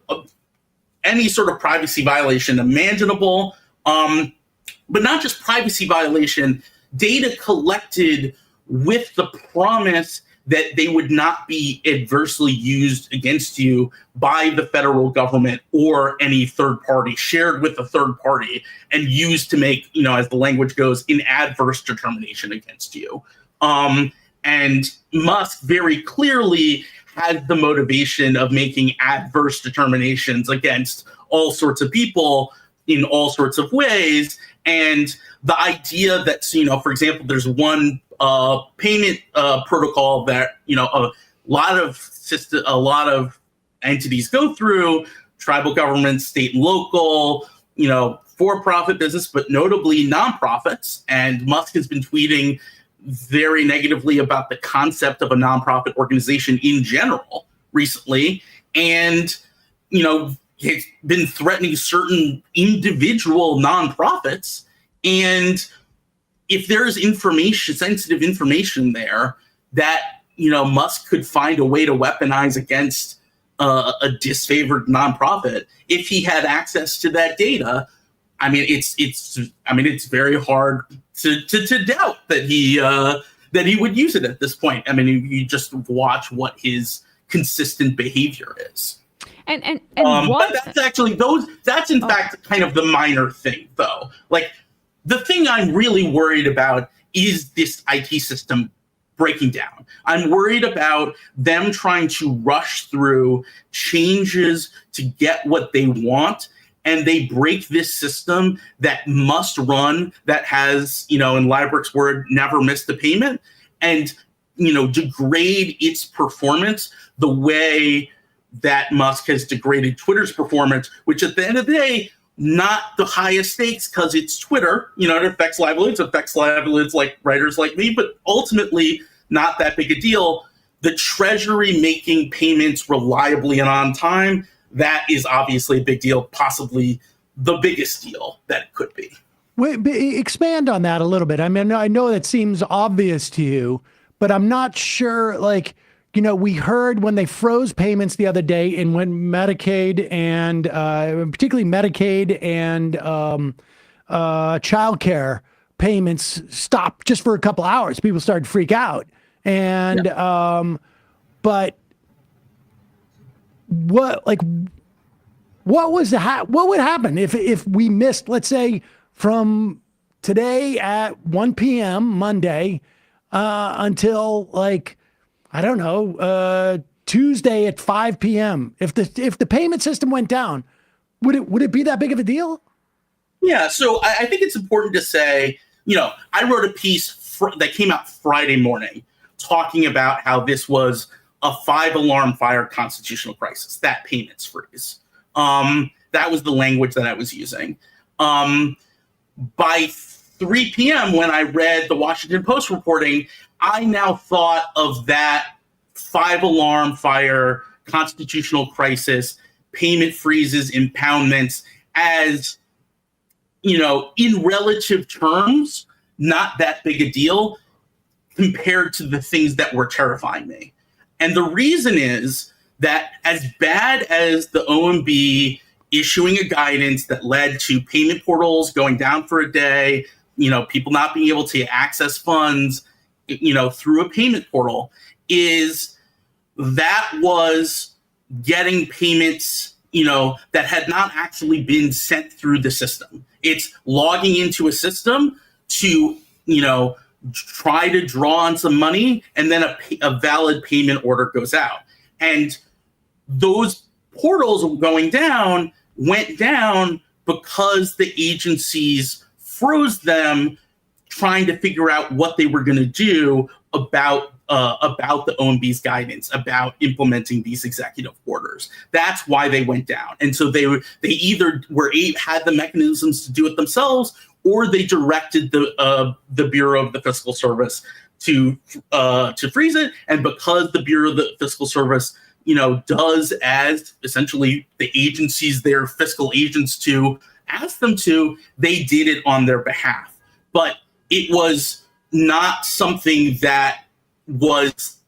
privacy violation imaginable. But not just privacy violation, data collected with the promise that they would not be adversely used against you by the federal government or any third party, shared with a third party and used to make, as the language goes, an adverse determination against you. And Musk very clearly had the motivation of making adverse determinations against all sorts of people in all sorts of ways. And the idea that, for example, there's one payment protocol that a lot of entities go through, tribal governments, state and local, for-profit business, but notably nonprofits. And Musk has been tweeting very negatively about the concept of a nonprofit organization in general recently, and has been threatening certain individual nonprofits. And if there is sensitive information there that, Musk could find a way to weaponize against a disfavored nonprofit, if he had access to that data, I mean, it's very hard to doubt that he would use it at this point. I mean, you just watch what his consistent behavior is. And but that's in fact kind of the minor thing, though. Like, the thing I'm really worried about is this IT system breaking down. I'm worried about them trying to rush through changes to get what they want, and they break this system that must run, that has, in Liebrecht's word, never missed a payment, and, degrade its performance the way that Musk has degraded Twitter's performance, which at the end of the day, not the highest stakes because it's Twitter. It affects livelihoods like writers like me, but ultimately not that big a deal. The Treasury making payments reliably and on time, that is obviously a big deal, possibly the biggest deal that it could be. Wait, expand on that a little bit. I mean, I know that seems obvious to you, but I'm not sure, like, we heard when they froze payments the other day, and when Medicaid and particularly Medicaid and childcare payments stopped just for a couple hours, people started to freak out. And but what would happen if we missed, let's say, from today at 1 p.m. Monday until I don't know, Tuesday at 5 p.m. If the payment system went down, would it be that big of a deal? Yeah, so I think it's important to say, I wrote a piece that came out Friday morning talking about how this was a 5-alarm fire constitutional crisis, that payments freeze. That the language that I was using. By 3 p.m. when I read the Washington Post reporting, I now thought of that 5-alarm fire, constitutional crisis, payment freezes, impoundments as, in relative terms, not that big a deal compared to the things that were terrifying me. And the reason is that as bad as the OMB issuing a guidance that led to payment portals going down for a day, people not being able to access funds, through a payment portal, is that was getting payments, that had not actually been sent through the system. It's logging into a system to, try to draw on some money, and then a valid payment order goes out. And those portals went down because the agencies froze them, trying to figure out what they were going to do about the OMB's guidance about implementing these executive orders. That's why they went down. And so they either had the mechanisms to do it themselves, or they directed the Bureau of the Fiscal Service to freeze it. And because the Bureau of the Fiscal Service, does as essentially the agencies their fiscal agents to ask them to, they did it on their behalf. But it was not something that was,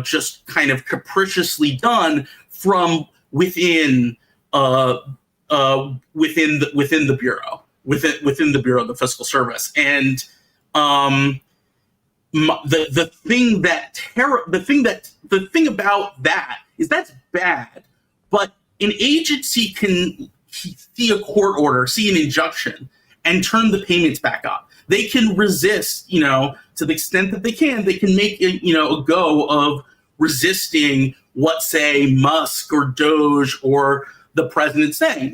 just kind of capriciously done from within the Bureau, within the Bureau of the Fiscal Service. And the thing about that is that's bad, but an agency can see a court order, see an injunction, and turn the payments back up. They can resist, to the extent that they can make a go of resisting what, say, Musk or Doge or the president saying.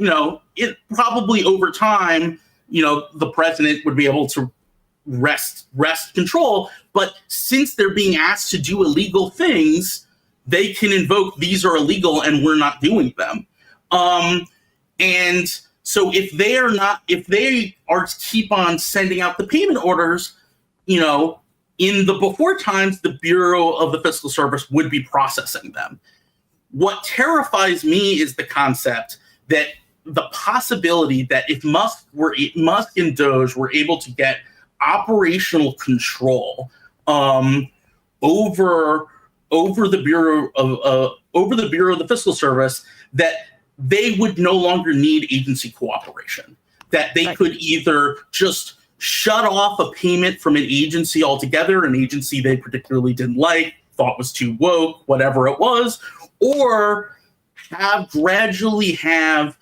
It probably over time, the president would be able to wrest control. But since they're being asked to do illegal things, they can invoke these are illegal and we're not doing them. And so if they are keep on sending out the payment orders, in the before times, the Bureau of the Fiscal Service would be processing them. What terrifies me is the concept that the possibility that if Musk and Doge were able to get operational control over the Bureau of the Fiscal Service, that they would no longer need agency cooperation. That they could either just shut off a payment from an agency altogether, an agency they particularly didn't like, thought was too woke, whatever it was, or gradually have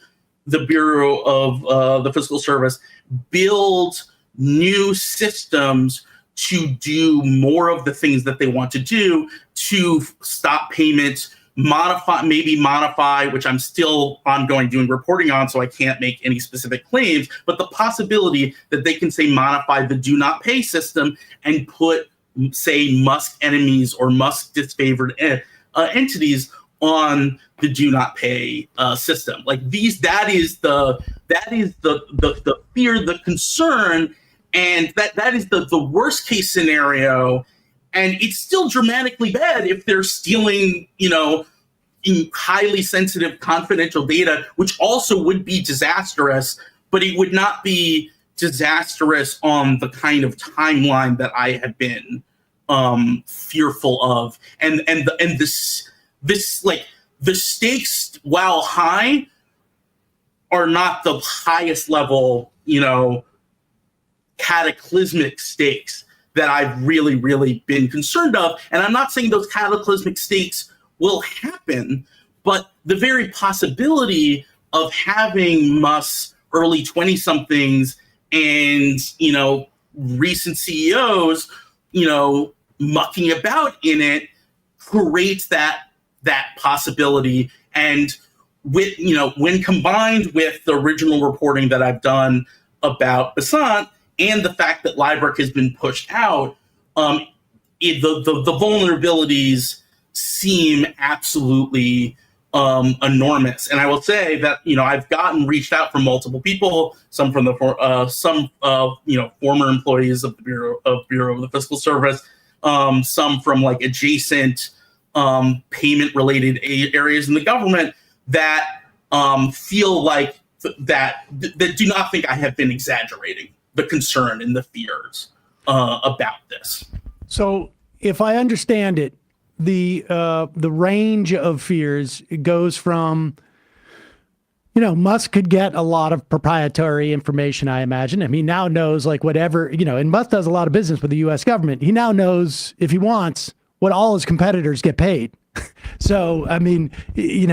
the Bureau of the Fiscal Service build new systems to do more of the things that they want to do to stop payments, modify, which I'm still ongoing doing reporting on, so I can't make any specific claims, but the possibility that they can say modify the do not pay system and put, say, Musk enemies or Musk disfavored entities on the do not pay system. Like that is the fear, the concern, and that is the worst case scenario. And it's still dramatically bad if they're stealing, in highly sensitive confidential data, which also would be disastrous, but it would not be disastrous on the kind of timeline that I have been fearful of. And this like the stakes, while high, are not the highest level, cataclysmic stakes that I've really, really been concerned of. And I'm not saying those cataclysmic stakes will happen, but the very possibility of having Musk's early 20-somethings and, recent CEOs, mucking about in it creates that possibility. And with, when combined with the original reporting that I've done about Basant and the fact that LIBOR has been pushed out, the vulnerabilities seem absolutely enormous. And I will say that, I've gotten reached out from multiple people, some from the former employees of the Bureau of the Fiscal Service, some from like adjacent payment related areas in the government that feel like that do not think I have been exaggerating the concern and the fears about this. So if I understand it, the range of fears goes from, Musk could get a lot of proprietary information, I imagine. I mean, he now knows like whatever, and Musk does a lot of business with the U.S. government. He now knows, if he wants, what all his competitors get paid. So, I mean,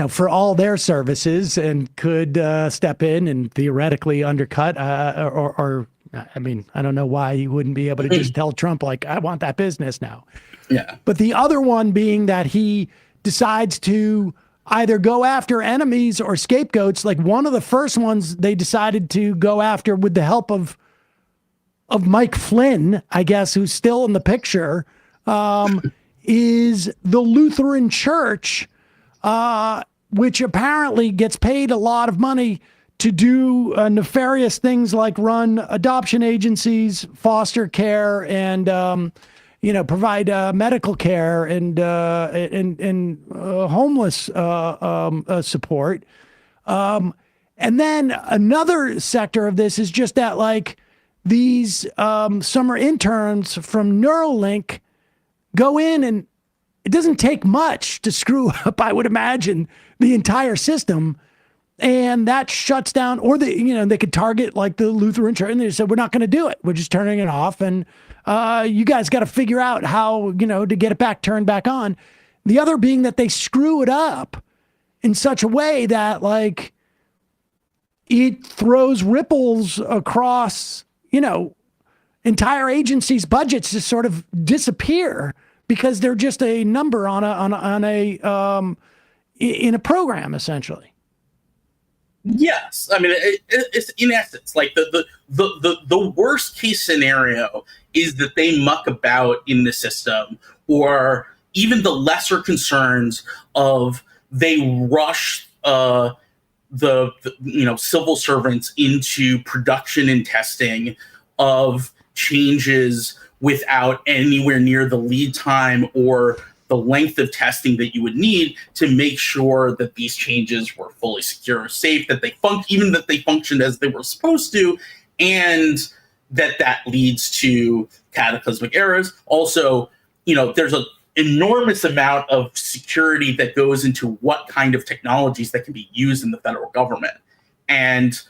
for all their services, and could step in and theoretically undercut or I mean, I don't know why he wouldn't be able to just tell Trump, like, I want that business now. Yeah. But the other one being that he decides to either go after enemies or scapegoats. Like one of the first ones they decided to go after with the help of Mike Flynn, I guess, who's still in the picture, is the Lutheran Church, which apparently gets paid a lot of money to do nefarious things like run adoption agencies, foster care, and provide medical care and homeless support. And then another sector of this is just that, like, these summer interns from Neuralink go in, and it doesn't take much to screw up, I would imagine, the entire system. And that shuts down, or they could target like the Lutheran Church, and they said, we're not going to do it. We're just turning it off. And you guys got to figure out how, to get it turned back on. The other being that they screw it up in such a way that, like, it throws ripples across, entire agencies' budgets to sort of disappear because they're just a number in a program, essentially. Yes, I mean it's in essence like the worst case scenario is that they muck about in the system, or even the lesser concerns of they rush the civil servants into production and testing of changes without anywhere near the lead time or the length of testing that you would need to make sure that these changes were fully secure, safe, that they functioned as they were supposed to, and that leads to cataclysmic errors. Also, there's an enormous amount of security that goes into what kind of technologies that can be used in the federal government. And,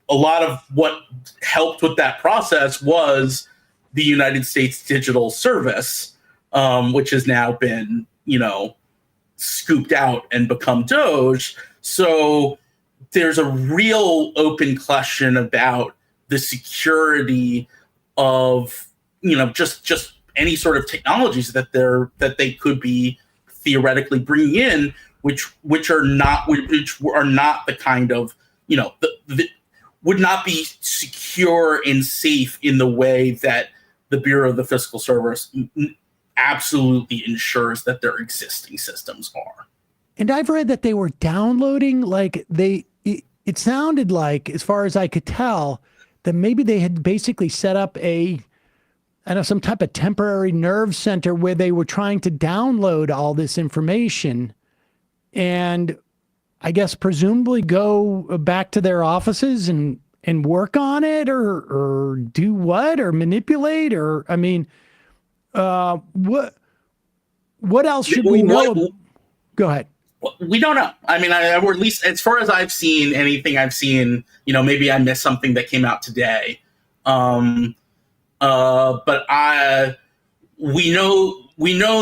a lot of what helped with that process was the United States Digital Service, which has now been, scooped out and become Doge. So there's a real open question about the security of, just any sort of technologies that they could be theoretically bringing in, which are not the kind of, would not be secure and safe in the way that the Bureau of the Fiscal Service absolutely ensures that their existing systems are. And I've read that they were downloading, like it sounded like, as far as I could tell, that maybe they had basically set up some type of temporary nerve center where they were trying to download all this information and I guess presumably go back to their offices and work on it or do what, or manipulate, or, I mean, what else should we know? Go ahead. We don't know. I mean, or at least as far as I've seen, anything I've seen, maybe I missed something that came out today. But we know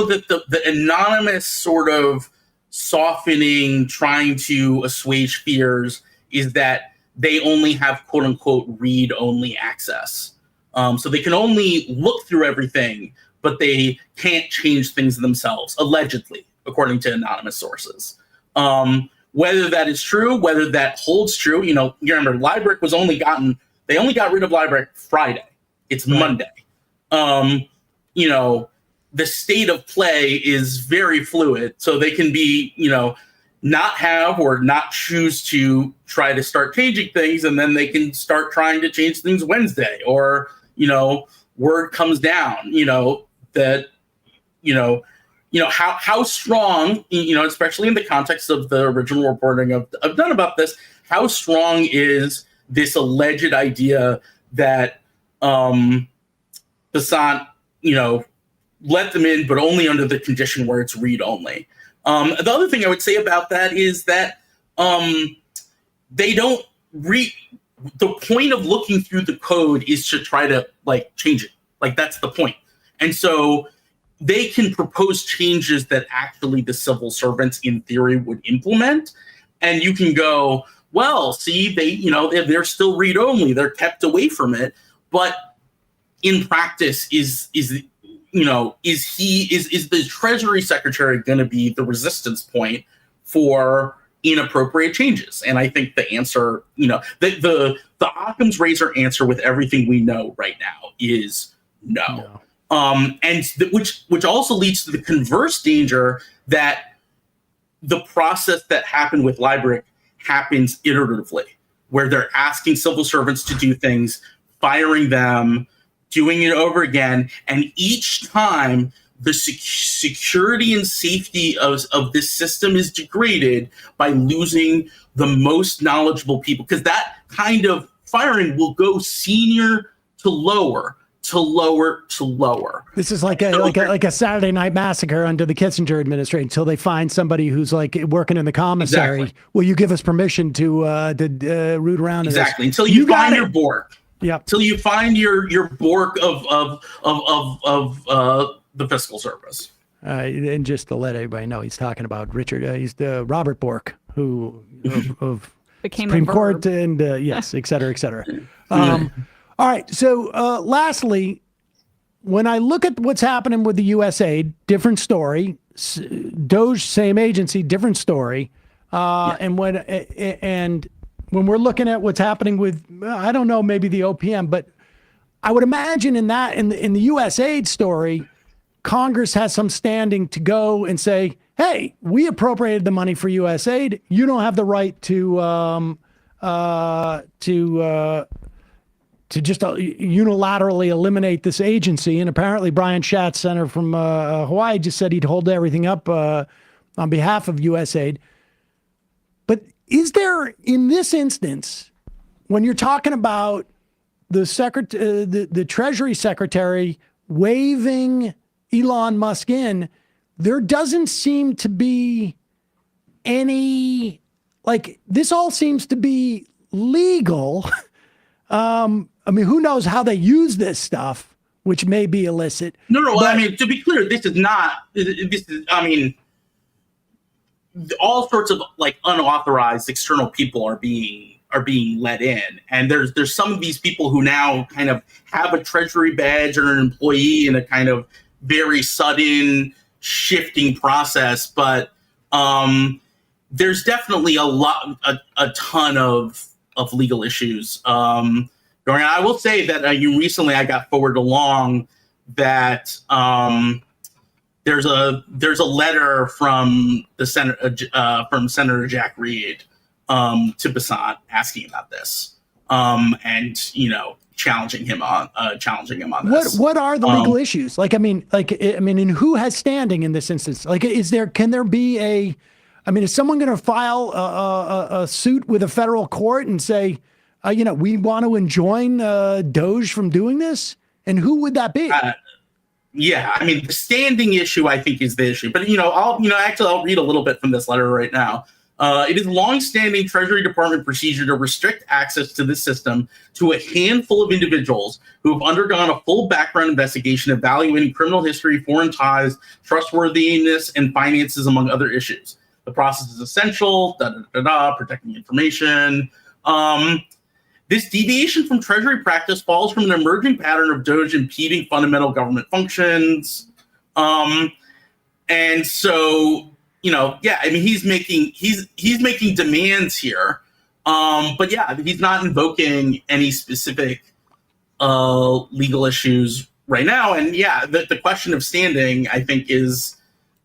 that the anonymous sort of softening, trying to assuage fears, is that they only have quote unquote read only access. So they can only look through everything, but they can't change things themselves, allegedly, according to anonymous sources. Whether that is true, whether that holds true, you remember LIBRIC they only got rid of LIBRIC Friday. It's Monday. the state of play is very fluid. So they can be, not have or not choose to try to start changing things, and then they can start trying to change things Wednesday, or, word comes down, that, how strong, especially in the context of the original reporting I've done about this, how strong is this alleged idea that Basant, let them in, but only under the condition where it's read only. The other thing I would say about that is that they don't read. The point of looking through the code is to try to change it. That's the point. And so they can propose changes that actually the civil servants in theory would implement. And you can go, well, see, they're still read only. They're kept away from it. But in practice, is the Treasury Secretary going to be the resistance point for inappropriate changes? And I think the answer, the Occam's razor answer with everything we know right now is no. Which also leads to the converse danger that the process that happened with Liebrecht happens iteratively, where they're asking civil servants to do things, firing them, doing it over again, and each time the security and safety of this system is degraded by losing the most knowledgeable people, because that kind of firing will go senior to lower, to lower, to lower. This is like a Saturday Night Massacre under the Kissinger administration until they find somebody who's working in the commissary. Exactly. Will you give us permission to root around? Exactly. Until you find your Bork. Yeah. Till you find your Bork of the fiscal service. And just to let everybody know, he's talking about Richard. He's the Robert Bork, who of became Supreme Court, and yes, et cetera, et cetera. All right. So, lastly, when I look at what's happening with the USAID, different story. Doge, same agency, different story. And when we're looking at what's happening with, I don't know, maybe the OPM, but I would imagine in the USAID story, Congress has some standing to go and say, hey, we appropriated the money for USAID. You don't have the right to just unilaterally eliminate this agency. And apparently Brian Schatz, senator from Hawaii, just said he'd hold everything up on behalf of USAID. But is there, in this instance, when you're talking about the Treasury Secretary waving Elon Musk in, there doesn't seem to be any, this all seems to be legal. I mean, who knows how they use this stuff, which may be illicit. No. I mean, to be clear, this is not. All sorts of unauthorized external people are being let in, and there's some of these people who now kind of have a Treasury badge or an employee in a kind of very sudden shifting process, but there's definitely a ton of legal issues going on. I will say that recently I got forwarded along that there's a letter from the from Senator Jack Reed to Basant asking about this, and challenging him on this. What are the legal issues? And who has standing in this instance? Can there be is someone going to file a suit with a federal court and say, we want to enjoin Doge from doing this? And who would that be? The standing issue, I think, is the issue. But, I'll read a little bit from this letter right now. It is longstanding Treasury Department procedure to restrict access to this system to a handful of individuals who have undergone a full background investigation evaluating criminal history, foreign ties, trustworthiness, and finances, among other issues. The process is essential, protecting information. This deviation from Treasury practice follows from an emerging pattern of Doge impeding fundamental government functions. And so, he's making demands here. But he's not invoking any specific legal issues right now. And yeah, the question of standing, I think, is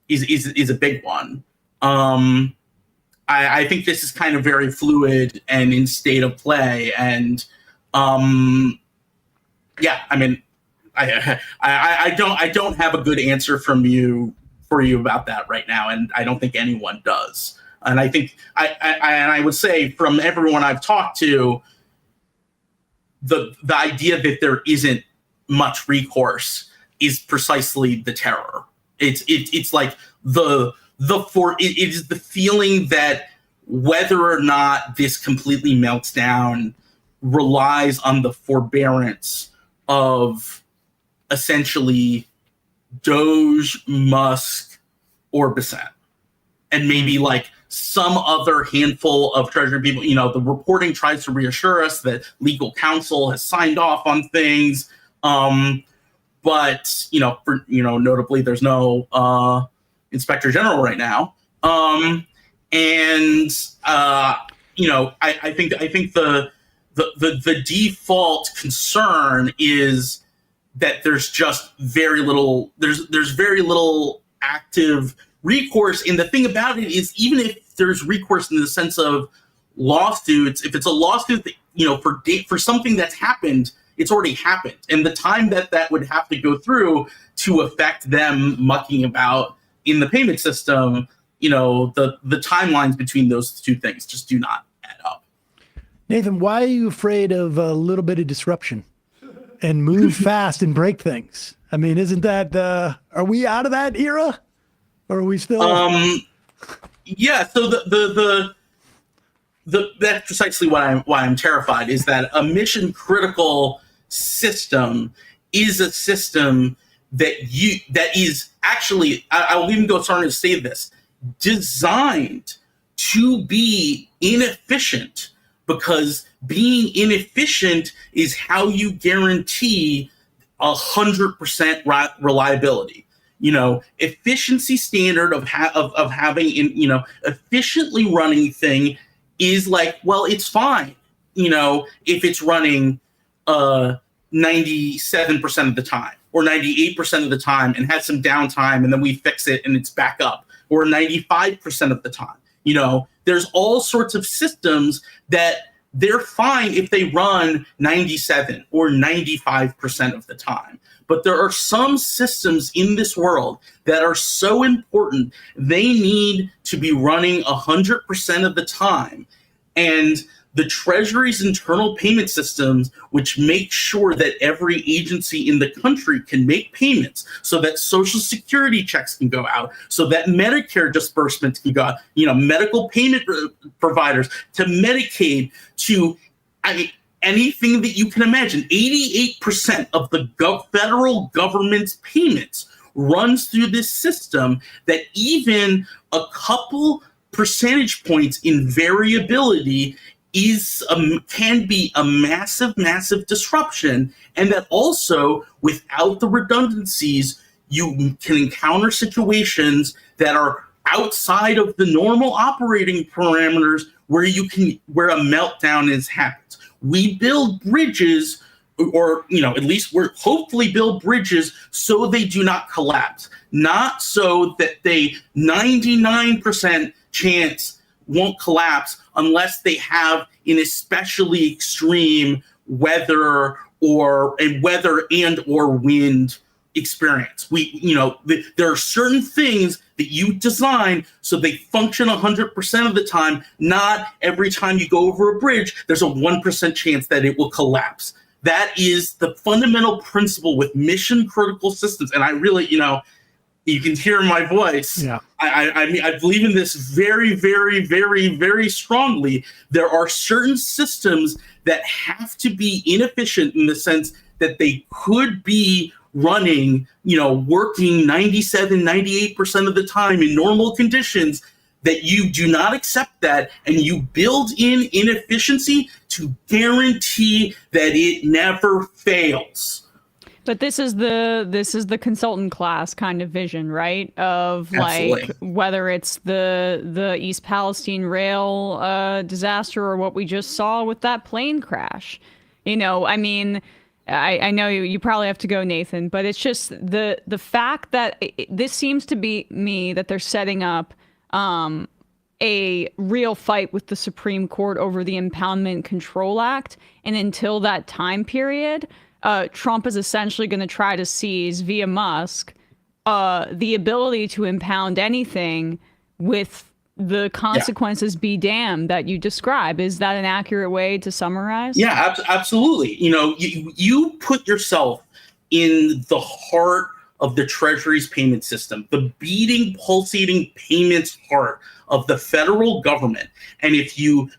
a big one. I think this is kind of very fluid and in state of play, and yeah, I mean, I don't have a good answer for you about that right now, and I don't think anyone does. And I think I would say from everyone I've talked to, the idea that there isn't much recourse is precisely the terror. It's like it is the feeling that whether or not this completely melts down relies on the forbearance of essentially Doge, Musk, or Bissett, and maybe like some other handful of Treasury people. You know, the reporting tries to reassure us that legal counsel has signed off on things, but notably, there's no Inspector General right now, I think the default concern is that there's just very little. There's very little active recourse. And the thing about it is, even if there's recourse in the sense of lawsuits, if it's a lawsuit that, for something that's happened, it's already happened. And the time that would have to go through to affect them mucking about in the payment system, the timelines between those two things just do not add up. Nathan, why are you afraid of a little bit of disruption and move fast and break things? I mean, isn't that, are we out of that era? Or are we still? Yeah. So that's precisely why I'm terrified, is that a mission critical system is a system that is actually, I will even go so far as to say this, designed to be inefficient, because being inefficient is how you guarantee 100% reliability. Efficiency standard of having efficiently running thing is like, well, it's fine, if it's running 97% of the time or 98% of the time and has some downtime and then we fix it and it's back up, or 95% of the time. There's all sorts of systems that they're fine if they run 97 or 95% of the time. But there are some systems in this world that are so important, they need to be running 100% of the time. And the Treasury's internal payment systems, which make sure that every agency in the country can make payments, so that Social Security checks can go out, so that Medicare disbursements can go out, medical payment providers, to Medicaid, to anything that you can imagine. 88% of the federal government's payments runs through this system, that even a couple percentage points in variability can be a massive disruption, and that also, without the redundancies, you can encounter situations that are outside of the normal operating parameters where a meltdown happens. We build bridges, or at least we're hopefully build bridges so they do not collapse, not so that they 99% chance won't collapse unless they have an especially extreme weather and or wind experience. There are certain things that you design so they function 100% of the time. Not every time you go over a bridge, there's a 1% chance that it will collapse. That is the fundamental principle with mission critical systems. And I really, you can hear my voice. Yeah. I believe in this very, very, very, very strongly. There are certain systems that have to be inefficient in the sense that they could be running, working 97, 98% of the time in normal conditions, that you do not accept that, and you build in inefficiency to guarantee that it never fails. But this is the consultant class kind of vision, right? Of Absolutely. Like whether it's the East Palestine rail disaster or what we just saw with that plane crash. I mean, I know you probably have to go, Nathan, but it's just the fact that this seems to be me that they're setting up a real fight with the Supreme Court over the Impoundment Control Act. And until that time period, Trump is essentially going to try to seize via Musk the ability to impound anything with the consequences be damned that you describe. Is that an accurate way to summarize? Yeah, absolutely. You put yourself in the heart of the Treasury's payment system, the beating, pulsating payments heart of the federal government. And if you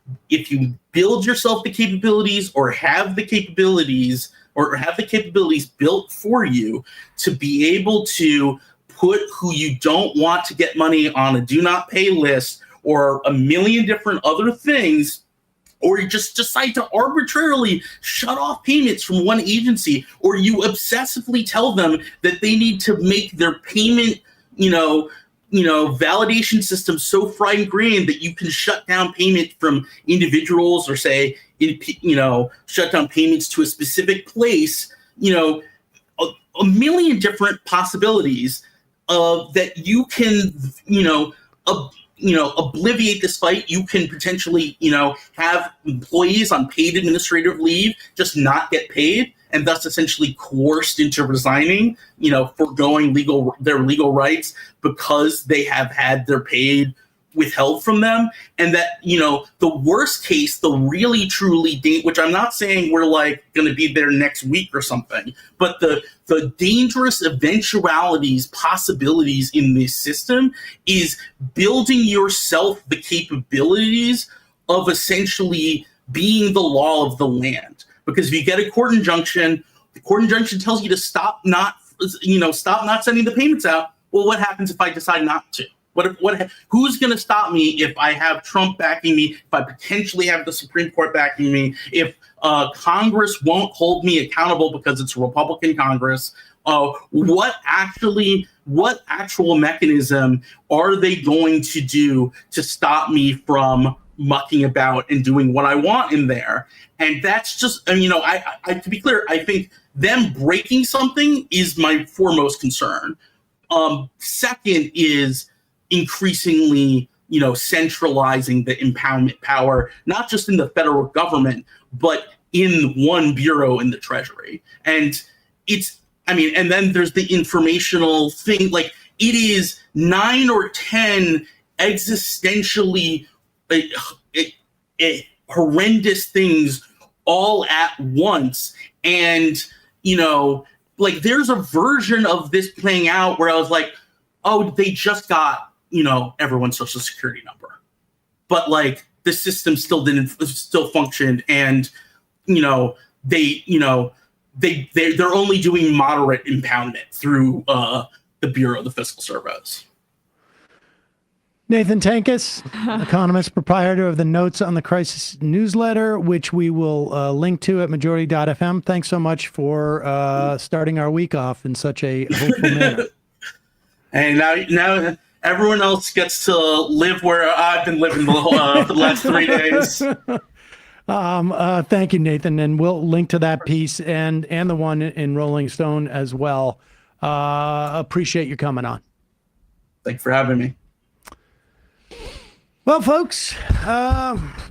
build yourself the capabilities or have the capabilities built for you to be able to put who you don't want to get money on a do not pay list or a million different other things, or you just decide to arbitrarily shut off payments from one agency, or you obsessively tell them that they need to make their payment, validation system so fried and grained that you can shut down payment from individuals or say, shut down payments to a specific place, a million different possibilities that you can, obliviate this fight. You can potentially, have employees on paid administrative leave just not get paid and thus essentially coerced into resigning, foregoing their legal rights because they have had their paid withheld from them. And that, the worst case, the really truly which I'm not saying we're like going to be there next week or something, but the dangerous eventualities, possibilities in this system is building yourself the capabilities of essentially being the law of the land. Because if you get a court injunction, the court injunction tells you to stop not sending the payments out. Well, what happens if I decide not to? Who's going to stop me if I have Trump backing me, if I potentially have the Supreme Court backing me, if Congress won't hold me accountable because it's a Republican Congress? What actual mechanism are they going to do to stop me from mucking about and doing what I want in there? And that's just, to be clear, I think them breaking something is my foremost concern. Second is increasingly, centralizing the impoundment power, not just in the federal government, but in one bureau in the Treasury. And and then there's the informational thing, like it is 9 or 10 existentially horrendous things all at once. And, there's a version of this playing out where I was like, oh, they just got, everyone's social security number. But the system still functioned. And, they're only doing moderate impoundment through the Bureau of the Fiscal Service. Nathan Tankus, economist, proprietor of the Notes on the Crisis newsletter, which we will link to at majority.fm. Thanks so much for starting our week off in such a hopeful manner. And now everyone else gets to live where I've been living for the last 3 days. Thank you, Nathan. And we'll link to that piece and the one in Rolling Stone as well. Appreciate you coming on. Thank you for having me. Well, folks,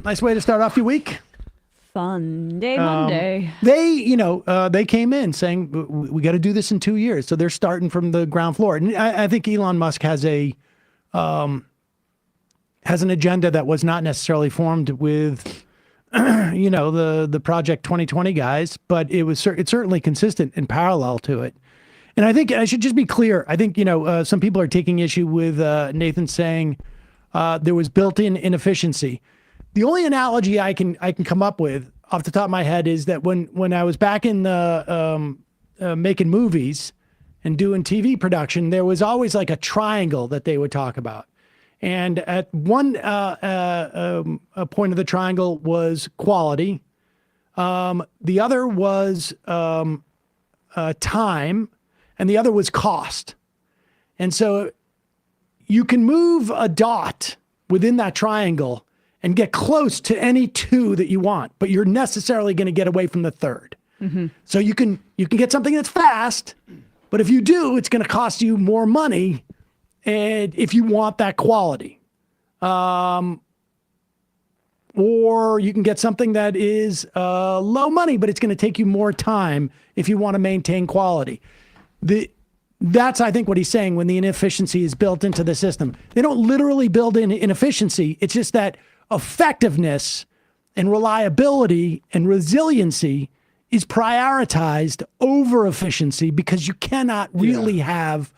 nice way to start off your week. Fun day Monday. They came in saying we got to do this in 2 years, so they're starting from the ground floor. And I think Elon Musk has an agenda that was not necessarily formed with, the Project 2020 guys, but it's certainly consistent and parallel to it. And I think I should just be clear. I think some people are taking issue with Nathan saying there was built-in inefficiency. The only analogy I can come up with off the top of my head is that when I was back in the making movies and doing TV production, there was always like a triangle that they would talk about. And at one a point of the triangle was quality. The other was time, and the other was cost. And so you can move a dot within that triangle and get close to any two that you want, but you're necessarily going to get away from the third. So you can get something that's fast, but if you do, it's going to cost you more money. And if you want that quality, or you can get something that is low money, but it's going to take you more time if you want to maintain quality. That's, I think, what he's saying when the inefficiency is built into the system. They don't literally build in inefficiency. It's just that effectiveness and reliability and resiliency is prioritized over efficiency because you cannot really have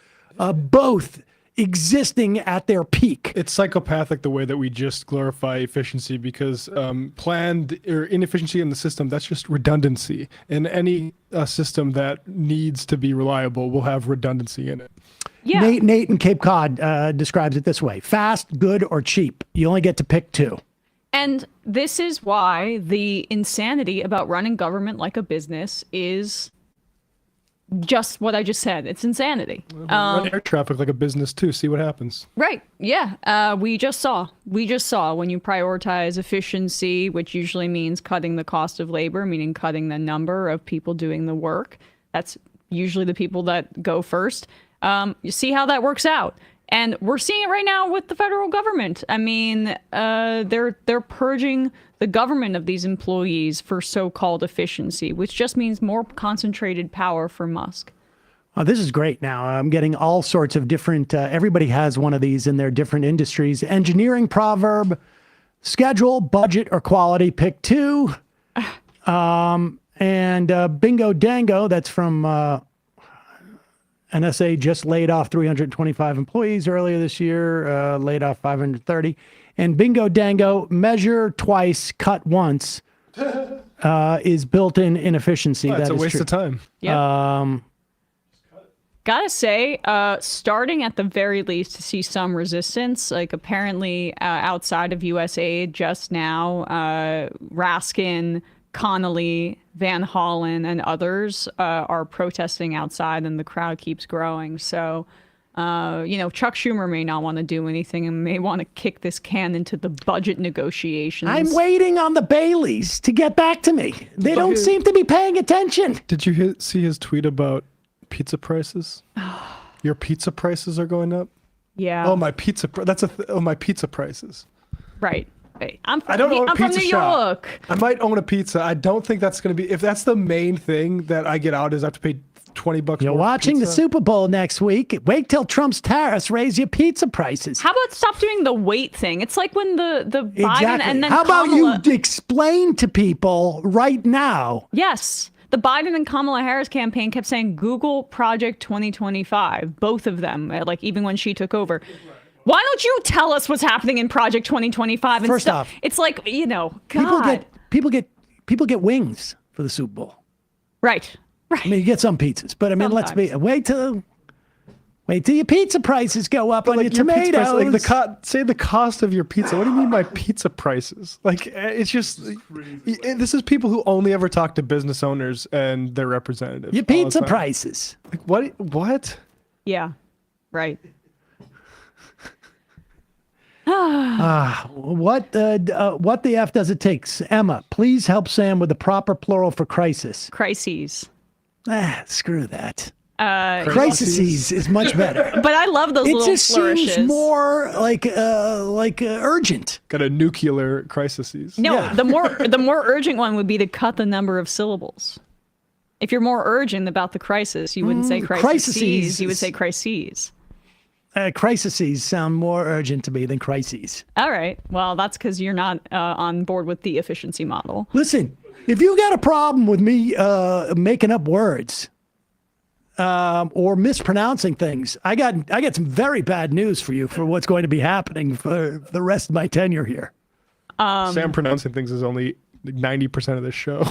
both existing at their peak. It's psychopathic the way that we just glorify efficiency because planned or inefficiency in the system, that's just redundancy. And any system that needs to be reliable will have redundancy in it. Yeah. Nate in Cape Cod describes it this way: fast, good, or cheap. You only get to pick two. And this is why the insanity about running government like a business is just what I just said. It's insanity. Run air traffic like a business too. See what happens. Right. Yeah. We just saw when you prioritize efficiency, which usually means cutting the cost of labor, meaning cutting the number of people doing the work. That's usually the people that go first. You see how that works out. And we're seeing it right now with the federal government. I mean, they're purging the government of these employees for so-called efficiency, which just means more concentrated power for Musk. Oh, this is great. Now I'm getting all sorts of different. Everybody has one of these in their different industries. Engineering proverb: schedule, budget, or quality. Pick two. And bingo dango. That's from. NSA just laid off 325 employees earlier this year, laid off 530. And bingo dango, measure twice, cut once, is built-in inefficiency. That's that a is waste true. of time. Yep. Gotta say, starting at the very least to see some resistance, like apparently outside of USAID just now, Raskin, Connolly, Van Hollen, and others are protesting outside, and the crowd keeps growing. So, Chuck Schumer may not want to do anything and may want to kick this can into the budget negotiations. I'm waiting on the Baileys to get back to me. They don't seem to be paying attention. Did you see his tweet about pizza prices? Your pizza prices are going up? Yeah. Oh, my pizza. My pizza prices. Right. I'm I don't own a I'm from pizza New shop. York. I might own a pizza. I don't think that's going to be. If that's the main thing that I get out is I have to pay $20. You're watching the Super Bowl next week. Wait till Trump's tariffs raise your pizza prices. How about stop doing the weight thing? It's like when the Biden Exactly. and then How about Kamala... you explain to people right now? Yes. The Biden and Kamala Harris campaign kept saying Google Project 2025, both of them, like even when she took over. Why don't you tell us what's happening in Project 2025? First off, it's like, God. People get wings for the Super Bowl. Right. I mean, you get some pizzas, but I mean, wait till your pizza prices go up on your tomatoes. Say the cost of your pizza. What do you mean by pizza prices? Like, it's just this is people who only ever talk to business owners and their representatives. Your pizza prices. Like what? Yeah. Right. What the F does it take? Emma, please help Sam with the proper plural for crisis. Crises. Screw that. Crises is much better. But I love those little flourishes. Seems more like urgent. Got a nuclear crises. No, Yeah. the more urgent one would be to cut the number of syllables. If you're more urgent about the crisis, you wouldn't say crises. You would say crises. Crises sound more urgent to me than crises. All right. Well, that's because you're not on board with the efficiency model. Listen, if you got a problem with me making up words or mispronouncing things, I got some very bad news for you for what's going to be happening for the rest of my tenure here. Sam pronouncing things is only 90% of this show.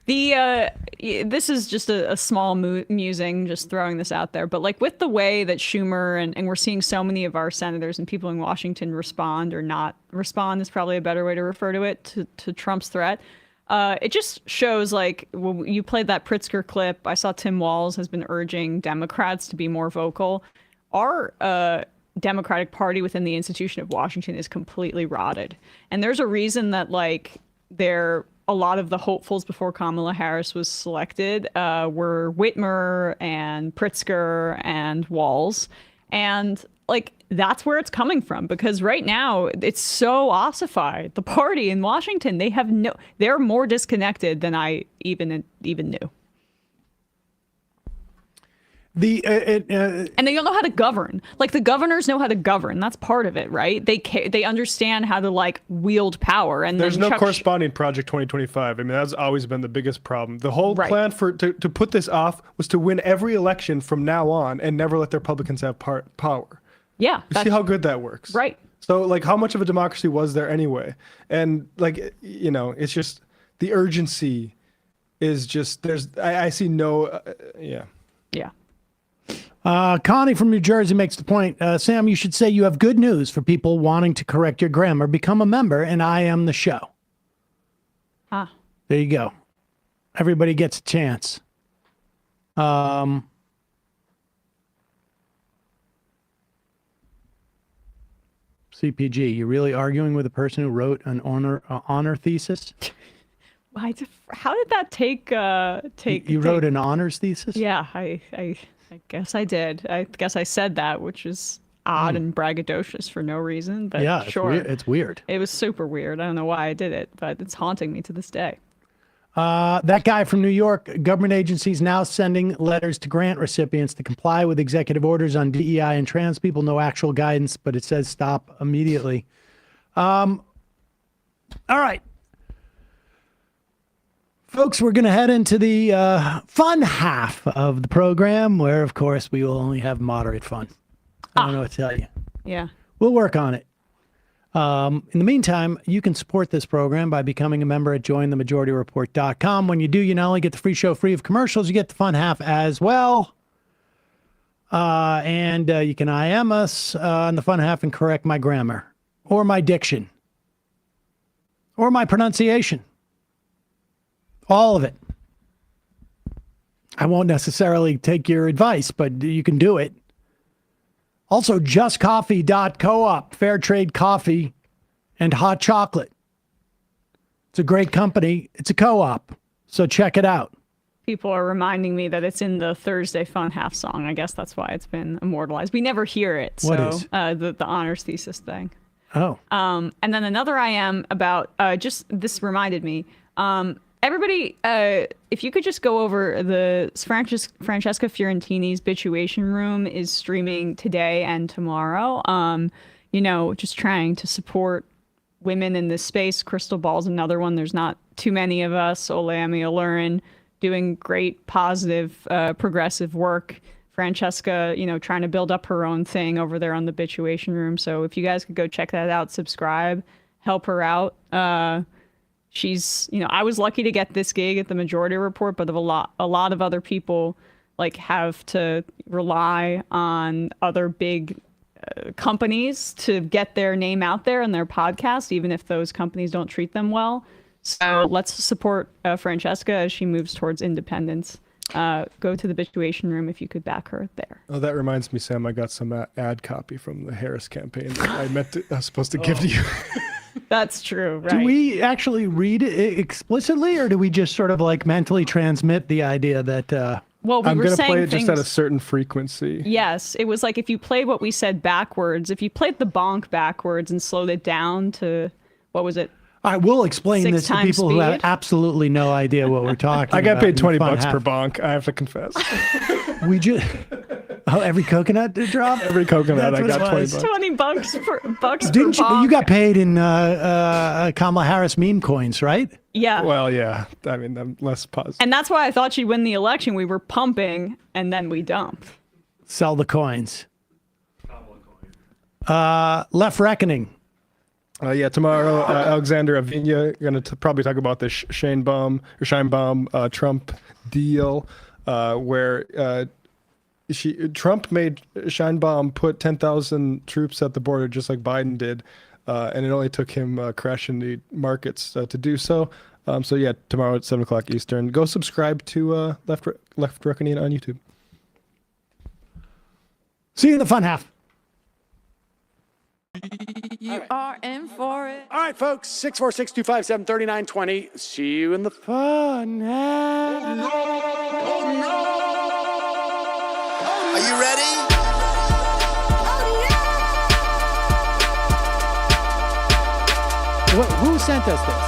This is just a small musing, just throwing this out there. But like with the way that Schumer and we're seeing so many of our senators and people in Washington respond or not respond is probably a better way to refer to it, to Trump's threat. It just shows, like, when you played that Pritzker clip, I saw Tim Walz has been urging Democrats to be more vocal. Our Democratic Party within the institution of Washington is completely rotted. And there's a reason that, like, they're a lot of the hopefuls before Kamala Harris was selected were Whitmer and Pritzker and Walz. And like, that's where it's coming from, because right now it's so ossified. The party in Washington, they're more disconnected than I even knew. And they don't know how to govern. Like, the governors know how to govern. That's part of it, right? They understand how to like wield power. And there's then no corresponding Project 2025. I mean, that's always been the biggest problem. The whole plan to put this off was to win every election from now on and never let the Republicans have power. Yeah. See how good that works. Right. So like, how much of a democracy was there anyway? And like, you know, it's just the urgency is just, I see no, yeah. Yeah. Connie from New Jersey makes the point, Sam, you should say you have good news for people wanting to correct your grammar. Become a member, and I am the show. Ah. There you go. Everybody gets a chance. CPG, you really arguing with a person who wrote an honor thesis? How did that take? You wrote an honors thesis? Yeah, I guess I did. I guess I said that, which is odd and braggadocious for no reason. But yeah, sure, it's weird. It was super weird. I don't know why I did it, but it's haunting me to this day. That guy from New York, government agencies now sending letters to grant recipients to comply with executive orders on DEI and trans people. No actual guidance, but it says stop immediately. All right. Folks, we're going to head into the fun half of the program where, of course, we will only have moderate fun. I don't know what to tell you. Yeah. We'll work on it. In the meantime, you can support this program by becoming a member at jointhemajorityreport.com. When you do, you not only get the free show free of commercials, you get the fun half as well. And you can IM us on the fun half and correct my grammar or my diction or my pronunciation. All of it. I won't necessarily take your advice, but you can do it. Also, justcoffee.coop, fair trade coffee and hot chocolate. It's a great company. It's a co-op, so check it out. People are reminding me that it's in the Thursday Fun Half song. I guess that's why it's been immortalized. We never hear it. So, what is? The honors thesis thing. Oh. And then another IM about, just this reminded me, everybody, if you could just go over the Francesca Fiorentini's Bituation Room is streaming today and tomorrow. Just trying to support women in this space. Crystal Ball's another one. There's not too many of us. Olami Olurin doing great, positive, progressive work. Francesca, trying to build up her own thing over there on the Bituation Room. So if you guys could go check that out, subscribe, help her out. She's, I was lucky to get this gig at the Majority Report, but a lot of other people have to rely on other big companies to get their name out there and their podcast, even if those companies don't treat them well. So let's support Francesca as she moves towards independence. Go to the Bituation Room if you could back her there. Oh, that reminds me, Sam, I got some ad copy from the Harris campaign that I was supposed to give to you. That's true, right? Do we actually read it explicitly, or do we just sort of mentally transmit the idea that well, I'm going to play it things, just at a certain frequency? Yes, it was like if you play what we said backwards, if you played the bonk backwards and slowed it down to, what was it? I will explain this to people who have absolutely no idea what we're talking about. I got paid $20 per bonk, I have to confess. We just... Oh, every coconut drop? Every coconut, I got $20. $20 per Didn't you? bonk. You got paid in Kamala Harris meme coins, right? Yeah. Well, yeah. I mean, I'm less positive. And that's why I thought she'd win the election. We were pumping, and then we dumped. Sell the coins. Left Reckoning. Yeah, tomorrow, Alexander Avinia going to probably talk about the Scheinbaum Trump deal, where Trump made Scheinbaum put 10,000 troops at the border just like Biden did, and it only took him crashing the markets to do so. So yeah, tomorrow at 7 o'clock Eastern. Go subscribe to Left Reckoning on YouTube. See you in the fun half. You are in for it. All right, folks, 646-257-3920. See you in the fun. Are you ready? Who sent us this?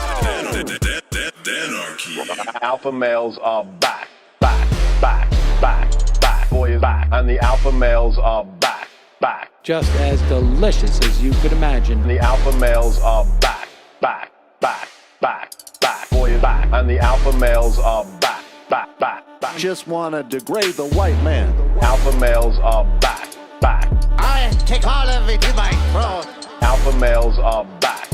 Alpha males are back. Boy is back. And the alpha males are back. Just as delicious as you could imagine. The alpha males are back. Boy is back. And the alpha males are back. Just want to degrade the white man. Alpha males are back. I take all of it in my throat. Alpha males are back.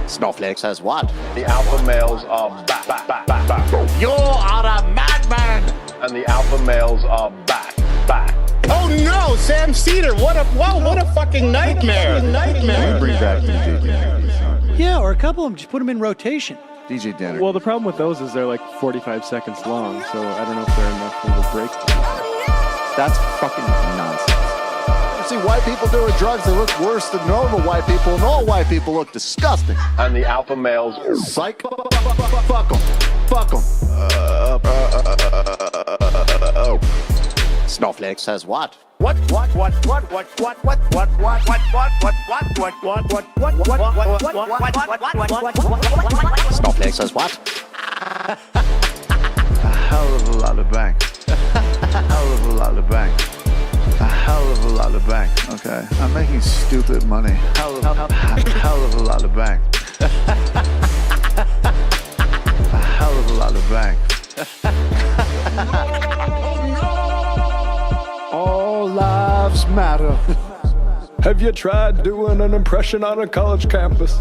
Snowflake says what? The alpha males are back. You are a madman. And the alpha males are back. Oh no, Sam Seder! What a fucking nightmare! Bring back DJ Danner. Yeah, or a couple of them. Just put them in rotation. DJ Danner. Well, the problem with those is they're like 45 seconds long, so I don't know if they're enough of a break. That's fucking nonsense. You see white people doing drugs, they look worse than normal white people, and all white people look disgusting. And the alpha males... Psych. Fuck them. Snowflake says what? Snowflake says what? A hell of a lot of bank. A hell of a lot of bank. A hell of a lot of bank. Okay, I'm making stupid money. Hell of a lot of bank. A hell of a lot of bank. All lives matter. Have you tried doing an impression on a college campus?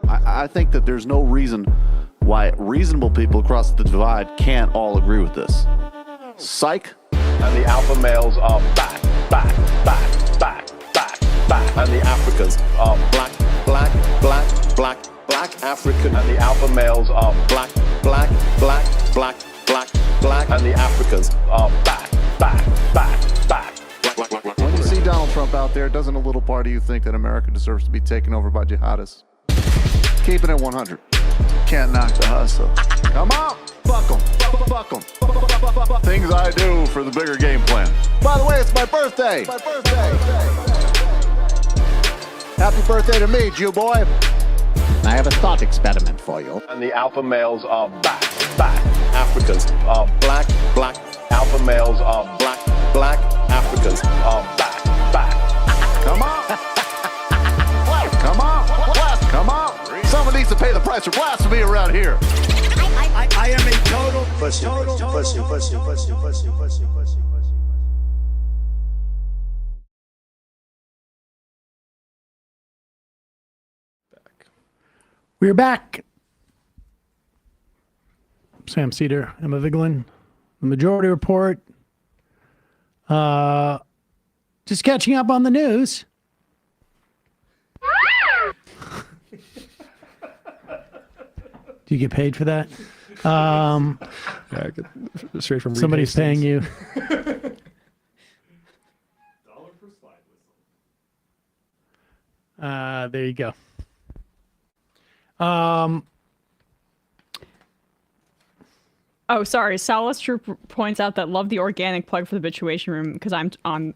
I think that there's no reason why reasonable people across the divide can't all agree with this. Psych. And the alpha males are back. And the Africans are black African. And the alpha males are black. And the Africans are back. When you see Donald Trump out there, doesn't a little part of you think that America deserves to be taken over by jihadists? Keep it at 100. Can't knock the hustle. Come on, fuck them. Things I do for the bigger game plan. By the way, it's my birthday. Happy birthday to me, Jew boy. I have a thought experiment for you. And the alpha males are back. Africans are black. Alpha males are black. Africans are back. Come on. Someone needs to pay the price for blasphemy around here. I am a total pussy. We're back. Sam Seder, Emma Vigeland, the Majority Report. Just catching up on the news. Do you get paid for that? Yeah, I get straight from somebody's paying you. There you go. Oh, sorry. Salas Troop points out that love the organic plug for the Bitchuation Room because I'm on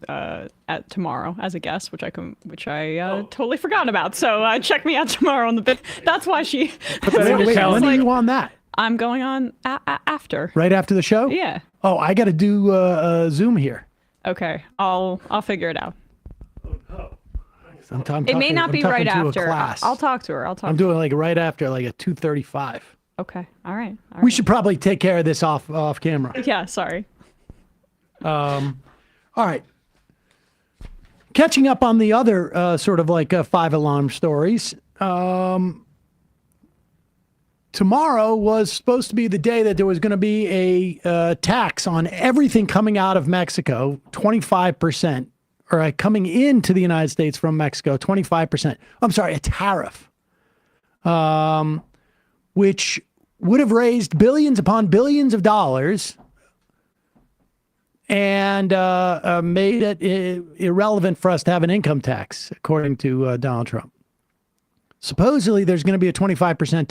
at tomorrow as a guest, which I totally forgot about. So check me out tomorrow on the bit. That's why she. Wait, when are you on that? I'm going on after. Right after the show? Yeah. Oh, I got to do Zoom here. Okay, I'll figure it out. I'm it may not be right after. I'll talk to her. I'm doing like right after, like at 2:35. Okay. All right. We should probably take care of this off camera. Yeah. Sorry. All right. Catching up on the other sort of like 5 alarm stories. Tomorrow was supposed to be the day that there was going to be a tax on everything coming out of Mexico, 25%, or coming into the United States from Mexico, 25%. I'm sorry, a tariff, which would have raised billions upon billions of dollars and made it irrelevant for us to have an income tax, according to Donald Trump. Supposedly, there's going to be a 25%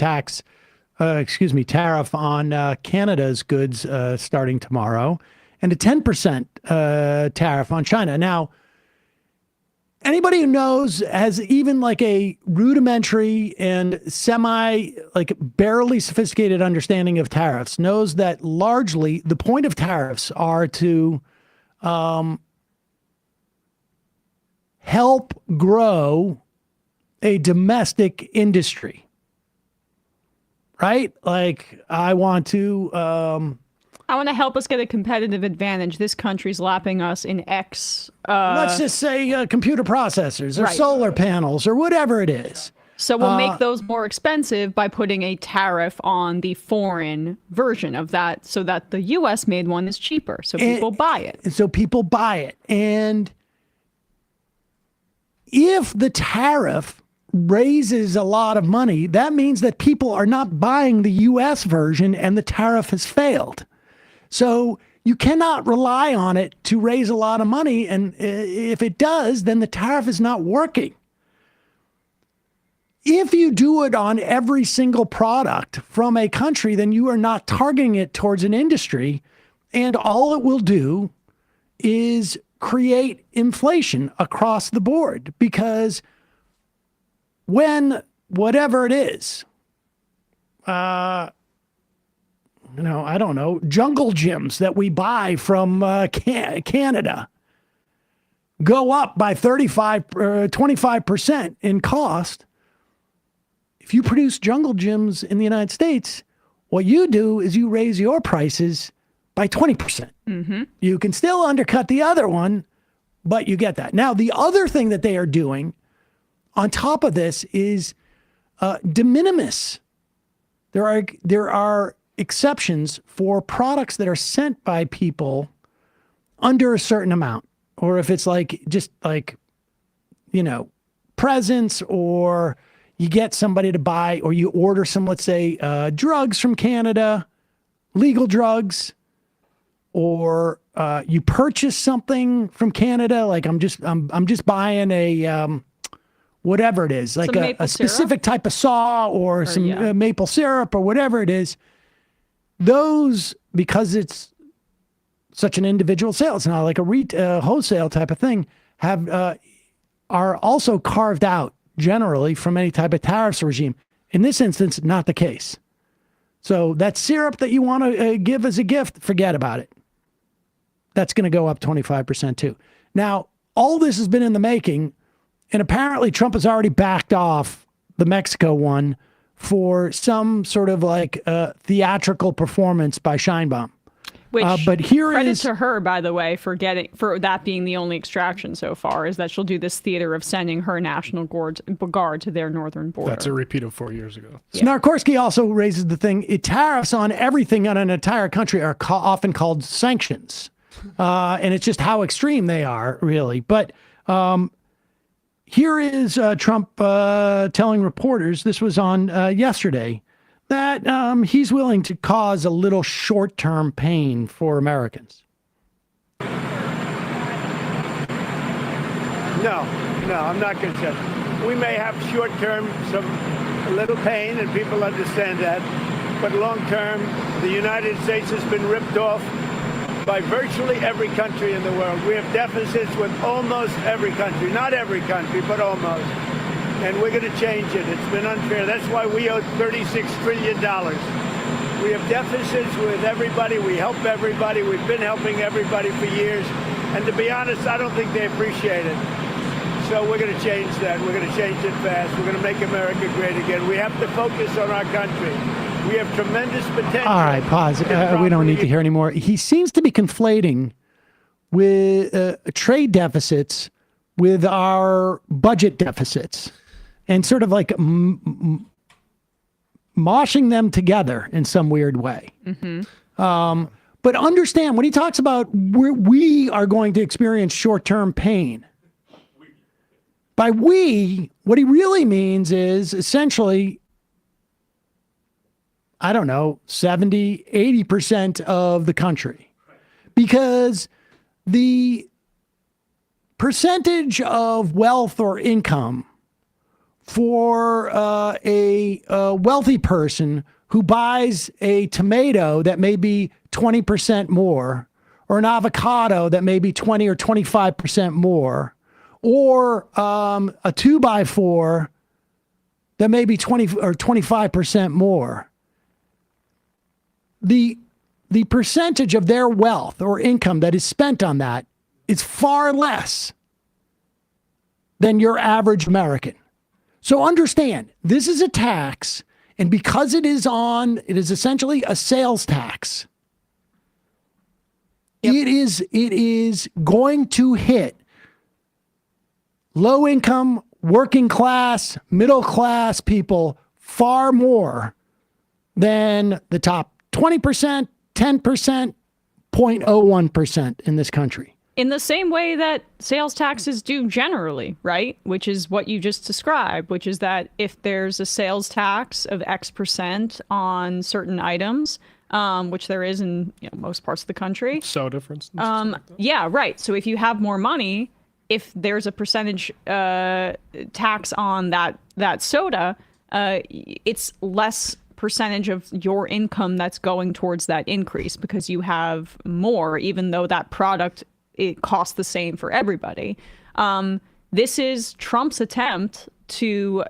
tariff on Canada's goods starting tomorrow, and a 10% tariff on China. Now, anybody who knows, has even like a rudimentary and barely sophisticated understanding of tariffs, knows that largely the point of tariffs are to help grow a domestic industry. Right? Like, I want to help us get a competitive advantage. This country's lapping us in X. Let's just say computer processors or solar panels or whatever it is. So we'll make those more expensive by putting a tariff on the foreign version of that, so that the U.S. made one is cheaper. So people buy it. And if the tariff raises a lot of money, that means that people are not buying the U.S. version and the tariff has failed. So you cannot rely on it to raise a lot of money. And if it does, then the tariff is not working. If you do it on every single product from a country, then you are not targeting it towards an industry. And all it will do is create inflation across the board, because when whatever it is, I don't know, jungle gyms that we buy from Canada go up by 25% in cost. If you produce jungle gyms in the United States, what you do is you raise your prices by 20%. Mm-hmm. You can still undercut the other one, but you get that. Now, the other thing that they are doing on top of this is de minimis. There are exceptions for products that are sent by people under a certain amount, or if it's presents, or you get somebody to buy, or you order some, let's say, drugs from Canada, legal drugs, or you purchase something from Canada. Like I'm just buying a whatever it is, like a specific type of saw or some maple syrup or whatever it is. Those, because it's such an individual sale, it's not like a wholesale type of thing, are also carved out generally from any type of tariffs regime. In this instance, not the case. So that syrup that you want to give as a gift, forget about it. That's going to go up 25% too. Now, all this has been in the making, and apparently Trump has already backed off the Mexico one for some sort of theatrical performance by Scheinbaum. Which, but here credit is to her, by the way, for that being the only extraction so far, is that she'll do this theater of sending her National Guard to their northern border. That's a repeat of 4 years ago. Snarkorsky also raises the thing, tariffs on everything on an entire country are often called sanctions. And it's just how extreme they are, really. But here is Trump telling reporters, this was on yesterday, that he's willing to cause a little short-term pain for Americans. No, I'm not concerned. We may have short-term a little pain, and people understand that. But long-term, the United States has been ripped off by virtually every country in the world. We have deficits with almost every country. Not every country, but almost. And we're going to change it. It's been unfair. That's why we owe $36 trillion. We have deficits with everybody. We help everybody. We've been helping everybody for years. And to be honest, I don't think they appreciate it. So we're going to change that. We're going to change it fast. We're going to make America great again. We have to focus on our country. We have tremendous potential. All right, pause. We don't need to hear anymore. He seems to be conflating with trade deficits with our budget deficits, and sort of like moshing them together in some weird way. Mm-hmm. But understand, when he talks about we are going to experience short-term pain, by we, what he really means is essentially, I don't know, 70, 80% of the country. Because the percentage of wealth or income for a wealthy person who buys a tomato that may be 20% more, or an avocado that may be 20 or 25% more, or a 2x4 that may be 20 or 25% more. The percentage of their wealth or income that is spent on that is far less than your average American. So understand, this is a tax, and because it is essentially a sales tax. Yep. It is going to hit low income, working class, middle class people far more than the top 20%, 10%, 0.01% in this country. In the same way that sales taxes do generally, right? Which is what you just described, which is that if there's a sales tax of X percent on certain items, which there is in most parts of the country. Soda, for instance. Yeah, right. So if you have more money, if there's a percentage tax on that soda, it's less percentage of your income that's going towards that increase because you have more, even though that product, it costs the same for everybody. This is Trump's attempt to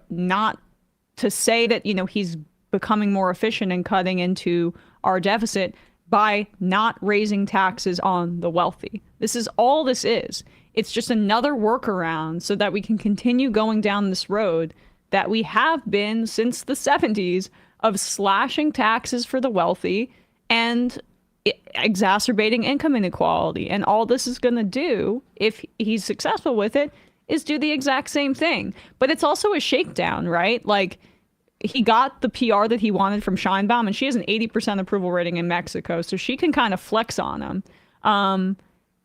say that, he's becoming more efficient and cutting into our deficit by not raising taxes on the wealthy. This is all this is. It's just another workaround so that we can continue going down this road that we have been since the 70s of slashing taxes for the wealthy and exacerbating income inequality. And all this is going to do, if he's successful with it, is do the exact same thing. But it's also a shakedown, right? Like, he got the PR that he wanted from Sheinbaum, and she has an 80% approval rating in Mexico, so she can kind of flex on him.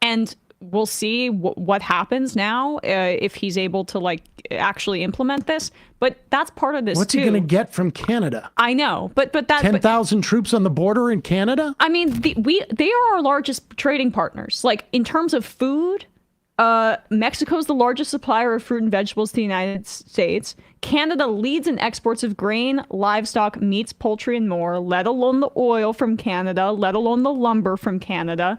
And we'll see what happens now if he's able to actually implement this. But that's part of this. What's he going to get from Canada? I know, but that 10,000 troops on the border in Canada. I mean, they are our largest trading partners. Like, in terms of food, Mexico's the largest supplier of fruit and vegetables to the United States. Canada leads in exports of grain, livestock, meats, poultry, and more, let alone the oil from Canada, let alone the lumber from Canada.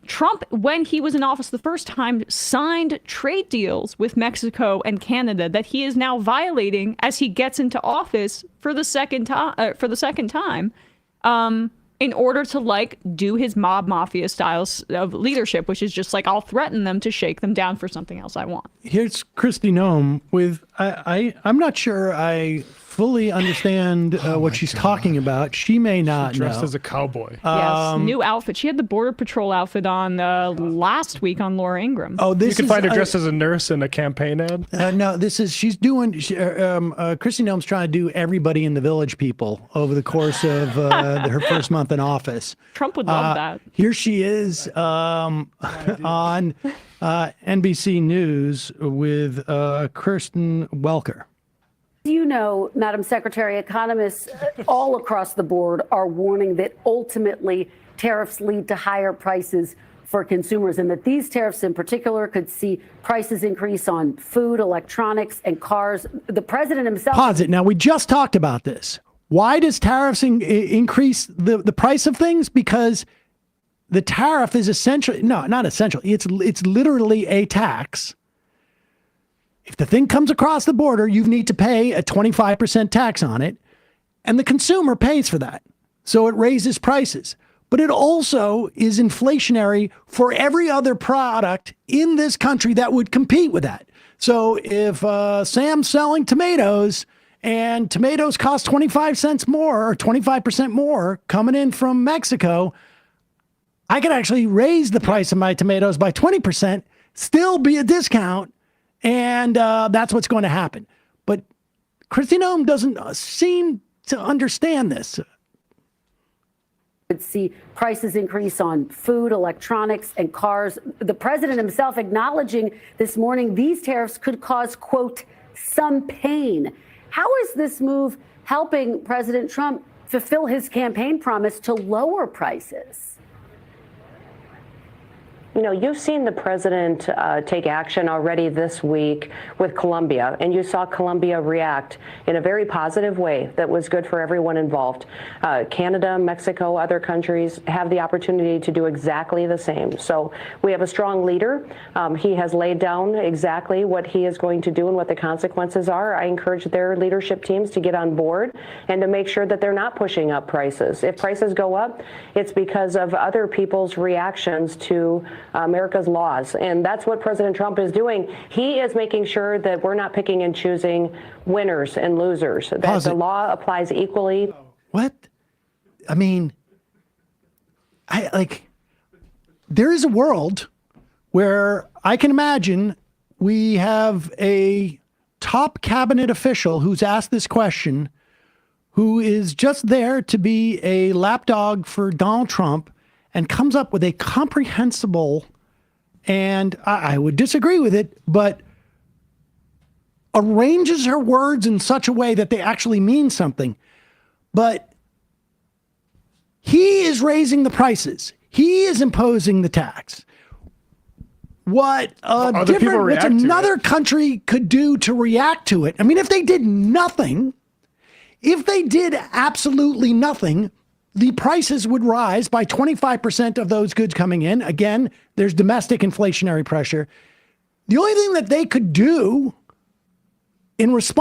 Trump, when he was in office the first time, signed trade deals with Mexico and Canada that he is now violating as he gets into office for the second time, in order to do his mafia styles of leadership, which is just I'll threaten them to shake them down for something else I want. Here's Kristi Noem with I'm not sure I fully understand what she's talking about. She may not dressed know. as a cowboy. Yes, new outfit. She had the Border Patrol outfit on last week on Laura Ingraham. Oh, you can find her dressed as a nurse in a campaign ad. No, she's doing. Kristi Noem's trying to do everybody in the Village people over the course of her first month in office. Trump would love that. Here she is on NBC News with Kirsten Welker. You know, Madam Secretary, economists all across the board are warning that ultimately tariffs lead to higher prices for consumers, and that these tariffs in particular could see prices increase on food, electronics, and cars. The president himself... Pause it. Now, we just talked about this. Why does tariffs increase the price of things? Because the tariff is essentially... No, not essentially. It's literally a tax. If the thing comes across the border, you need to pay a 25% tax on it, and the consumer pays for that. So it raises prices. But it also is inflationary for every other product in this country that would compete with that. So if Sam's selling tomatoes and tomatoes cost 25 cents more or 25% more coming in from Mexico, I could actually raise the price of my tomatoes by 20%, still be a discount. And that's what's going to happen. But Kristi Noem doesn't seem to understand this. Would see prices increase on food, electronics, and cars. The president himself acknowledging this morning these tariffs could cause, quote, some pain. How is this move helping President Trump fulfill his campaign promise to lower prices? You've seen the president take action already this week with Colombia, and you saw Colombia react in a very positive way that was good for everyone involved. Canada, Mexico, other countries have the opportunity to do exactly the same. So we have a strong leader. He has laid down exactly what he is going to do and what the consequences are. I encourage their leadership teams to get on board and to make sure that they're not pushing up prices. If prices go up, it's because of other people's reactions to America's laws. And that's what President Trump is doing. He is making sure that we're not picking and choosing winners and losers, that the law applies equally. What? I mean, there is a world where I can imagine we have a top cabinet official who's asked this question, who is just there to be a lapdog for Donald Trump, and comes up with a comprehensible, and I would disagree with it, but arranges her words in such a way that they actually mean something. But he is raising the prices. He is imposing the tax. What another country could do to react to it. I mean, if they did nothing, if they did absolutely nothing, the prices would rise by 25% of those goods coming in. Again, there's domestic inflationary pressure. The only thing that they could do in response